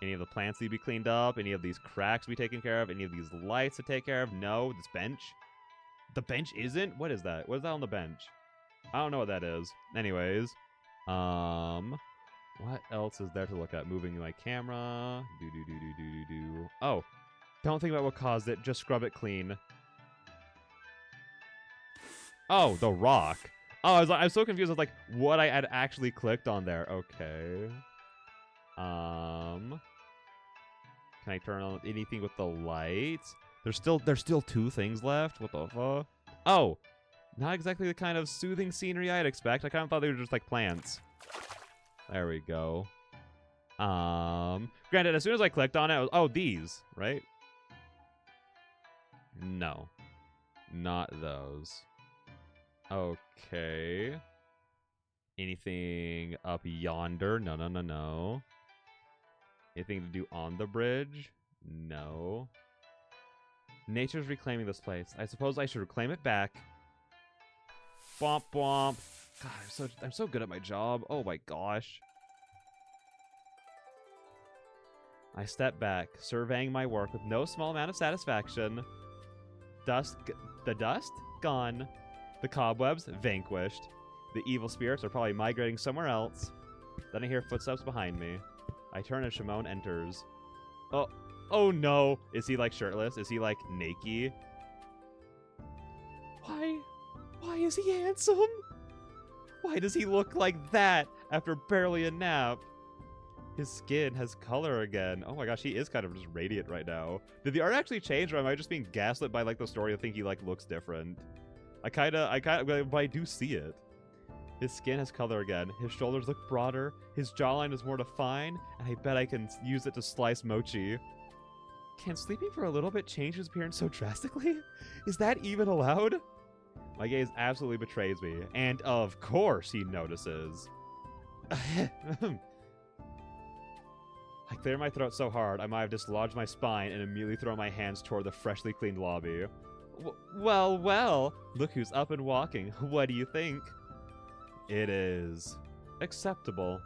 Any of the plants need to be cleaned up? Any of these cracks to be taken care of? Any of these lights to take care of? No. This bench? The bench isn't? What is that? What is that on the bench? I don't know what that is. Anyways. What else is there to look at? Moving my camera. Oh. Don't think about what caused it. Just scrub it clean. Oh, the rock. Oh, I was so confused with, like, what I had actually clicked on there. Okay. Can I turn on anything with the lights? There's still 2 things left. What the fuck? Oh, not exactly the kind of soothing scenery I'd expect. I kind of thought they were just like plants. There we go. Granted, as soon as I clicked on it, I was, oh, these, right? No. Not those. Okay. Anything up yonder? No, no, no, no. Anything to do on the bridge? No. Nature's reclaiming this place. I suppose I should reclaim it back. Bwomp, bwomp. God, I'm so good at my job. Oh my gosh. I step back, surveying my work with no small amount of satisfaction. The dust? Gone. The cobwebs? Vanquished. The evil spirits are probably migrating somewhere else. Then I hear footsteps behind me. I turn and Shimon enters. Oh no! Is he like shirtless? Is he like naked? Why is he handsome? Why does he look like that after barely a nap? His skin has color again. Oh my gosh, he is kind of just radiant right now. Did the art actually change, or am I just being gaslit by like the story to think he like looks different? But I do see it. His skin has color again. His shoulders look broader. His jawline is more defined, and I bet I can use it to slice mochi. Can sleeping for a little bit change his appearance so drastically? Is that even allowed? My gaze absolutely betrays me, and of course he notices. I clear my throat so hard I might have dislodged my spine and immediately thrown my hands toward the freshly cleaned lobby. Well, look who's up and walking. What do you think? It is acceptable.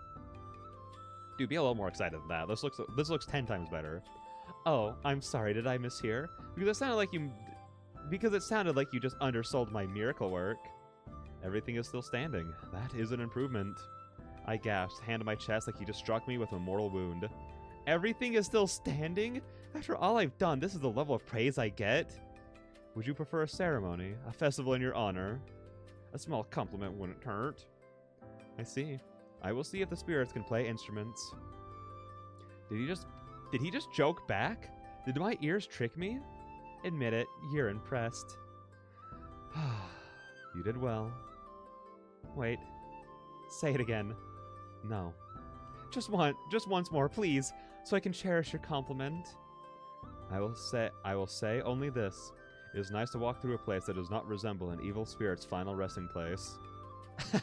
Dude, be a little more excited than that. This looks 10 times better. Oh, I'm sorry, did I mishear? Because it sounded like you just undersold my miracle work. Everything is still standing. That is an improvement. I gasped, hand on my chest like he just struck me with a mortal wound. Everything is still standing? After all I've done, this is the level of praise I get? Would you prefer a ceremony? A festival in your honor? A small compliment wouldn't hurt. I see. I will see if the spirits can play instruments. Did he just joke back? Did my ears trick me? Admit it, you're impressed. You did well. Wait. Say it again. No. Just once more, please, so I can cherish your compliment. I will say only this. It is nice to walk through a place that does not resemble an evil spirit's final resting place.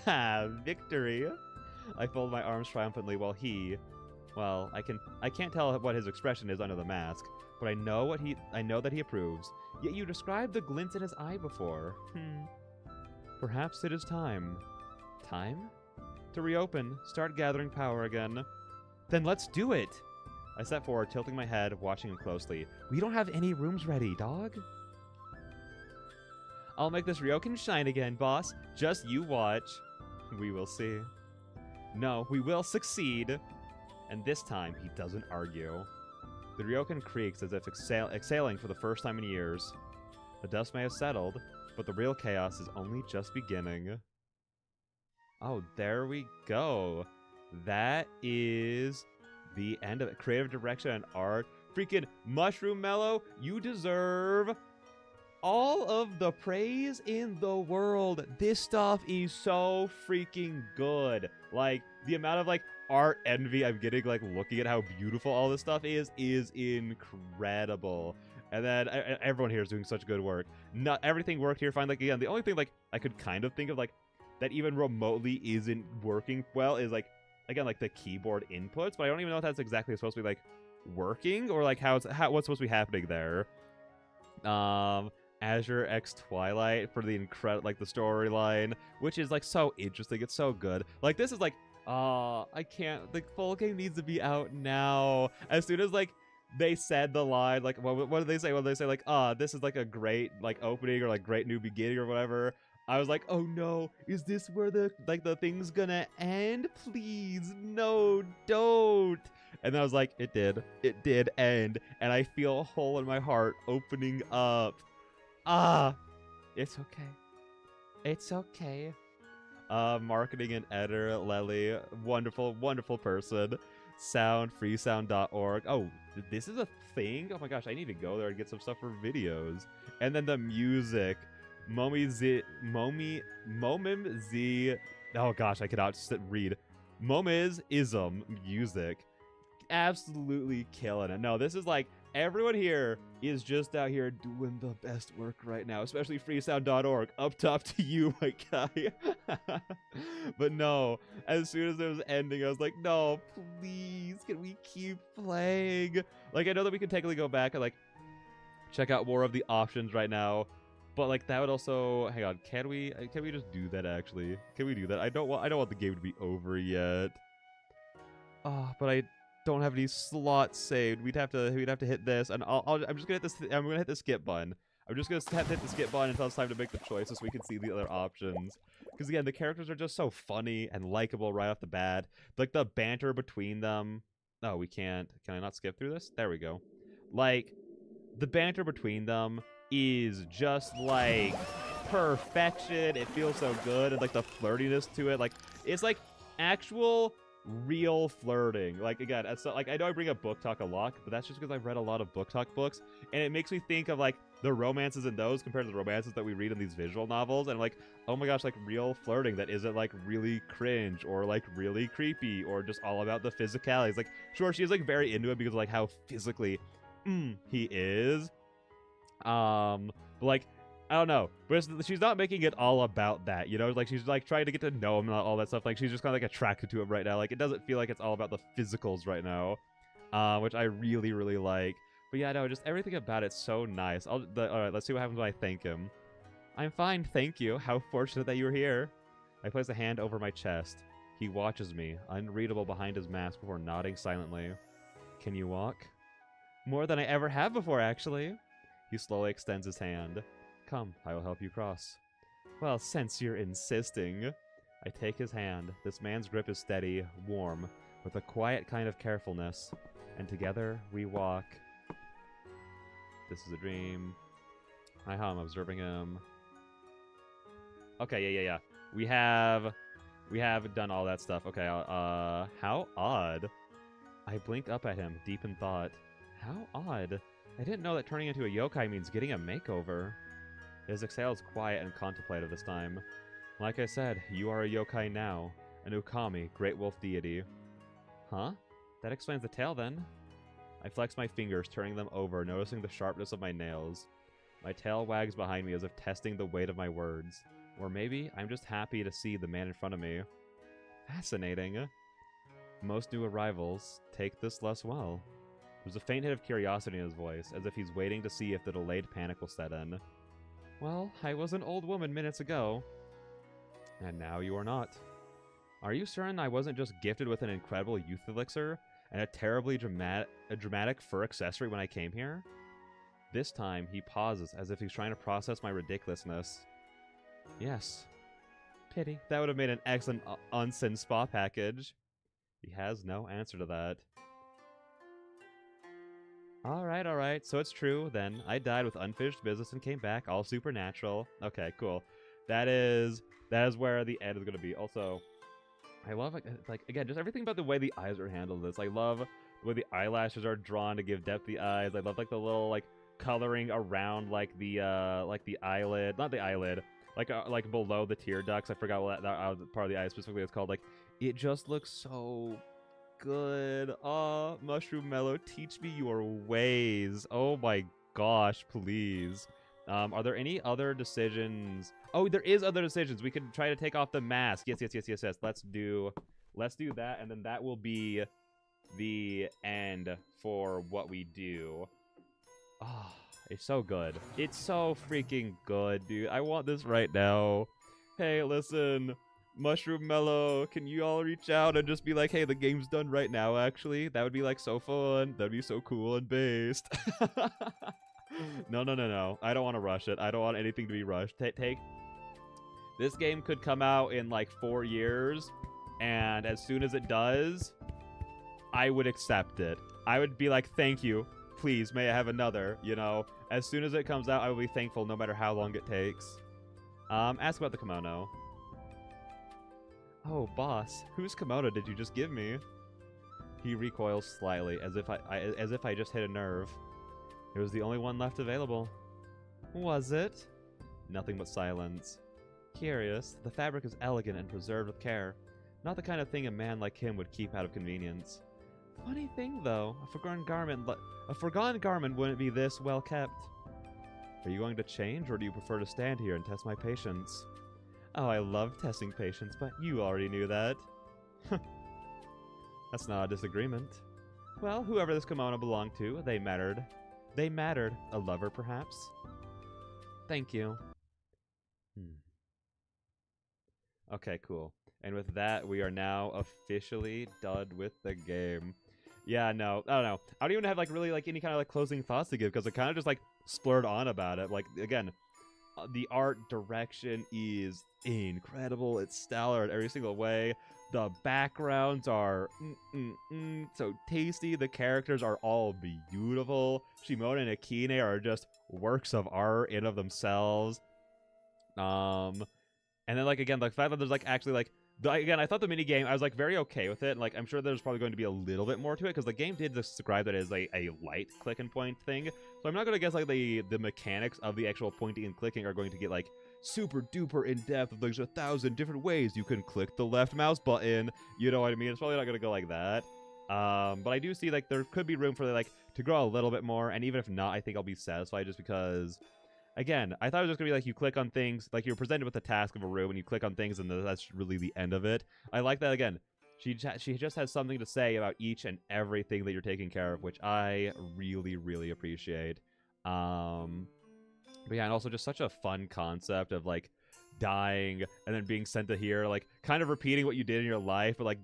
Haha, victory! I fold my arms triumphantly while well, I can't tell what his expression is under the mask, but I know that he approves. Yet you described the glint in his eye before. Perhaps it is time. Time? To reopen, start gathering power again. Then let's do it! I step forward, tilting my head, watching him closely. We don't have any rooms ready, dog. I'll make this Ryokan shine again, boss. Just you watch. We will see. No, we will succeed. And this time, he doesn't argue. The Ryokan creaks as if exhaling for the first time in years. The dust may have settled, but the real chaos is only just beginning. Oh, there we go. That is the end of it. Creative direction and art. Freaking Mushroom Mellow, you deserve all of the praise in the world. This stuff is so freaking good. Like, the amount of, like, art envy I'm getting, like, looking at how beautiful all this stuff is incredible. And then everyone here is doing such good work. Not everything worked here fine. Like, again, the only thing, like, I could kind of think of, like, that even remotely isn't working well is, like, again, like, the keyboard inputs. But I don't even know if that's exactly supposed to be, like, working or, like, what's supposed to be happening there. Azure X Twilight for the the storyline, which is like so interesting. It's so good. Like, this is like, I can't. The full game needs to be out now. As soon as like they said the line, like, what did they say? What did they say? Like, this is like a great like opening or like great new beginning or whatever. I was like, oh no, is this where the thing's gonna end? Please, no, don't. And then I was like, it did end, and I feel a hole in my heart opening up. It's okay. It's okay. Marketing and editor, Lely. Wonderful, wonderful person. Sound, freesound.org. Oh, this is a thing? Oh my gosh, I need to go there and get some stuff for videos. And then the music. Momim Z. Oh gosh, I cannot read. Momizism music. Absolutely killing it. No, this is like everyone here is just out here doing the best work right now, especially freesound.org. Up top to you, my guy. But no, as soon as it was ending, I was like, no, please, can we keep playing? Like, I know that we can technically go back and, like, check out more of the options right now. But, like, that would also... Hang on, can we just do that, actually? Can we do that? I don't want the game to be over yet. But I don't have any slots saved. We'd have to hit this, and I'm just gonna hit this. I'm gonna hit the skip button. I'm just gonna have to hit the skip button until it's time to make the choices so we can see the other options. Because again, the characters are just so funny and likable right off the bat. Like the banter between them. Oh, we can't. Can I not skip through this? There we go. Like the banter between them is just like perfection. It feels so good, and like the flirtiness to it, like it's like actual real flirting. Like again, like I know I bring up book talk a lot, but that's just because I've read a lot of book talk books, and it makes me think of like the romances in those compared to the romances that we read in these visual novels, and like, oh my gosh, like real flirting that isn't like really cringe or like really creepy or just all about the physicalities. Like sure, she's like very into it because of, like how physically he is, but like I don't know, but she's not making it all about that, you know? Like, she's, like, trying to get to know him and all that stuff. Like, she's just kind of, like, attracted to him right now. Like, it doesn't feel like it's all about the physicals right now, which I really, really like. But yeah, no, just everything about it's so nice. All right, let's see what happens when I thank him. I'm fine, thank you. How fortunate that you were here. I place a hand over my chest. He watches me, unreadable behind his mask, before nodding silently. Can you walk? More than I ever have before, actually. He slowly extends his hand. Come, I will help you cross. Well, since you're insisting. I take his hand. This man's grip is steady, warm, with a quiet kind of carefulness. And together, we walk. This is a dream. I hum, observing him. Okay, yeah. We have done all that stuff. Okay, how odd. I blink up at him, deep in thought. How odd. I didn't know that turning into a yokai means getting a makeover. His exhale is quiet and contemplative this time. Like I said, you are a yokai now. An Ookami, great wolf deity. Huh? That explains the tail then. I flex my fingers, turning them over, noticing the sharpness of my nails. My tail wags behind me as if testing the weight of my words. Or maybe I'm just happy to see the man in front of me. Fascinating. Most new arrivals take this less well. There's a faint hint of curiosity in his voice, as if he's waiting to see if the delayed panic will set in. Well, I was an old woman minutes ago. And now you are not. Are you certain I wasn't just gifted with an incredible youth elixir and a terribly dramatic fur accessory when I came here? This time, he pauses as if he's trying to process my ridiculousness. Yes. Pity. That would have made an excellent onsen spa package. He has no answer to that. Alright, so it's true, then. I died with unfinished business and came back, all supernatural. Okay, cool. That is where the end is going to be. Also, I love, like, again, just everything about the way the eyes are handled. I love the way the eyelashes are drawn to give depth to the eyes. I love, like, the little, like, coloring around, like, the eyelid. Not the eyelid. Like, below the tear ducts. I forgot what that part of the eye specifically is called. Like, it just looks so good. Oh, Mushroom Mellow, teach me your ways. Oh my gosh, please. Are there any other decisions? Oh, there is other decisions. We could try to take off the mask. Yes. Let's do that, and then that will be the end for what we do. Oh, it's so good. It's so freaking good, dude. I want this right now. Hey, listen. Mushroom Mellow, can you all reach out and just be like, hey, the game's done right now, actually? That would be, like, so fun. That'd be so cool and based. No. I don't want to rush it. I don't want anything to be rushed. This game could come out in, like, 4 years, and as soon as it does, I would accept it. I would be like, thank you. Please, may I have another, you know? As soon as it comes out, I will be thankful no matter how long it takes. Ask about the kimono. Oh, boss, whose kimono did you just give me? He recoils slightly, as if I just hit a nerve. It was the only one left available. Was it? Nothing but silence. Curious, the fabric is elegant and preserved with care. Not the kind of thing a man like him would keep out of convenience. Funny thing, though, a forgotten garment wouldn't be this well kept. Are you going to change, or do you prefer to stand here and test my patience? Oh, I love testing patience, but you already knew that. That's not a disagreement. Well, whoever this kimono belonged to, they mattered. They mattered. A lover, perhaps? Thank you. Okay, cool. And with that, we are now officially done with the game. Yeah, no, I don't know. I don't even have like really like any kind of like closing thoughts to give because I kind of just like splurred on about it. Like again, the art direction is incredible. It's stellar in every single way. The backgrounds are so tasty. The characters are all beautiful. Shimona and Akine are just works of art in of themselves. And then, like, again, the fact that there's, like, actually, like, again, I thought the minigame, I was, like, very okay with it. And, like, I'm sure there's probably going to be a little bit more to it, because the game did describe it as a light click and point thing. So I'm not going to guess, like, the mechanics of the actual pointing and clicking are going to get, like, super duper in-depth. There's 1,000 different ways you can click the left mouse button. You know what I mean? It's probably not going to go like that. But I do see, like, there could be room for, like, to grow a little bit more. And even if not, I think I'll be satisfied just because... Again, I thought it was just going to be like you click on things, like you're presented with the task of a room and you click on things and that's really the end of it. I like that, again, she just has something to say about each and everything that you're taking care of, which I really, really appreciate. But yeah, and also just such a fun concept of like dying and then being sent to here, like kind of repeating what you did in your life, but like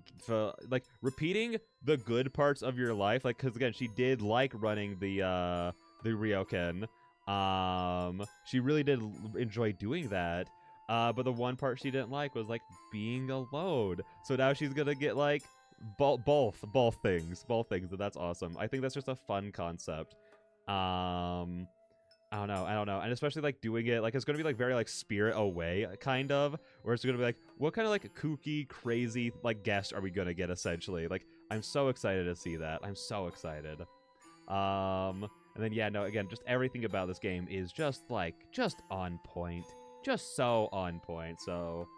repeating the good parts of your life, like because again, she did like running the ryokan. She really did enjoy doing that. But the one part she didn't like was like being alone. So now she's gonna get like both things, and that's awesome. I think that's just a fun concept. I don't know, and especially like doing it like it's gonna be like very like Spirit Away kind of, where it's gonna be like what kind of like kooky, crazy like guest are we gonna get essentially? Like I'm so excited to see that. I'm so excited. And then, yeah, no, again, just everything about this game is just on point. Just so on point. So,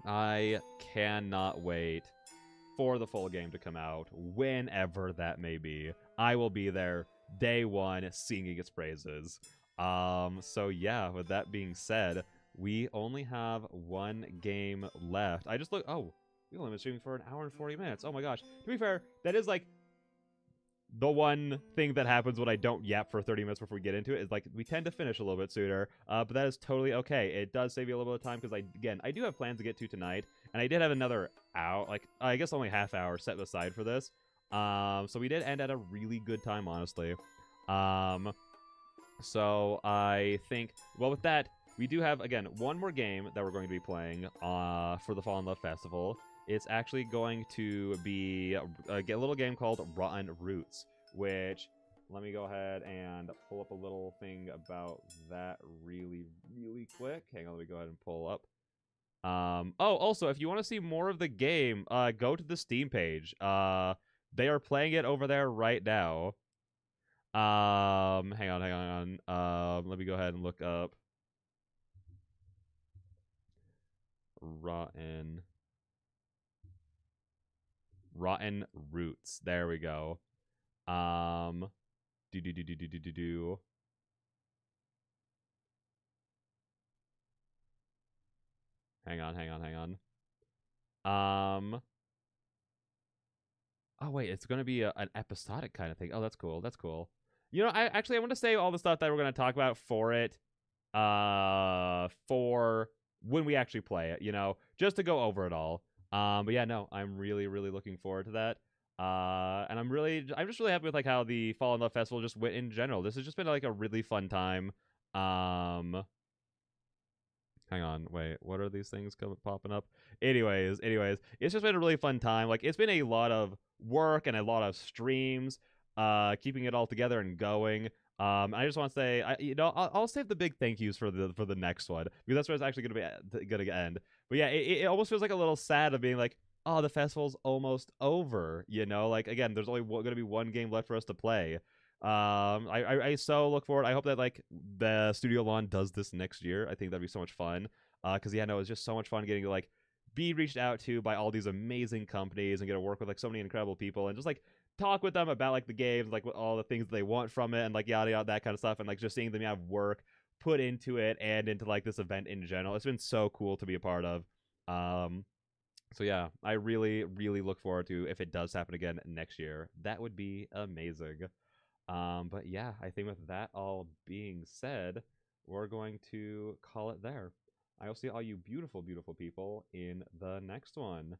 I cannot wait for the full game to come out, whenever that may be. I will be there day one singing its praises. So yeah, with that being said, we only have one game left. I just we've only been streaming for an hour and 40 minutes. Oh my gosh. To be fair, that is like the one thing that happens when I don't yap for 30 minutes before we get into it is like we tend to finish a little bit sooner, but that is totally okay. It does save you a little bit of time because I do have plans to get to tonight, and I did have another hour, like I guess only half hour set aside for this. So we did end at a really good time, honestly. So I think, well, with that, we do have again one more game that we're going to be playing for the Fall in Love Festival. It's actually going to be a little game called Rotten Roots, which, let me go ahead and pull up a little thing about that really, really quick. Hang on, let me go ahead and pull up. Also, if you want to see more of the game, go to the Steam page. They are playing it over there right now. Hang on. Let me go ahead and look up Rotten Roots. There we go. Do. Hang on. Oh wait, it's gonna be an episodic kind of thing. Oh, that's cool. That's cool. You know, I want to say all the stuff that we're gonna talk about for it, for when we actually play it. You know, just to go over it all. But yeah, no, I'm really, really looking forward to that. And I'm just really happy with like how the Fall in Love Festival just went in general. This has just been like a really fun time. Hang on, wait, what are these things popping up? Anyways, it's just been a really fun time. Like, it's been a lot of work and a lot of streams, keeping it all together and going. I just want to say, I'll save the big thank yous for the next one because that's where it's actually gonna end. But yeah, it almost feels like a little sad of being like, oh, the festival's almost over. You know, like again, there's only gonna be one game left for us to play. I so look forward. I hope that like the Studio Lawn does this next year. I think that'd be so much fun. Because yeah, no, it's just so much fun getting to like be reached out to by all these amazing companies and get to work with like so many incredible people and just like talk with them about like the games, like what all the things they want from it, and like yada yada that kind of stuff, and like just seeing them have work put into it and into like this event in general. It's been so cool to be a part of. Um, so yeah, I really, really look forward to if it does happen again next year. That would be amazing. But yeah, I think with that all being said, we're going to call it there. I will see all you beautiful, beautiful people in the next one.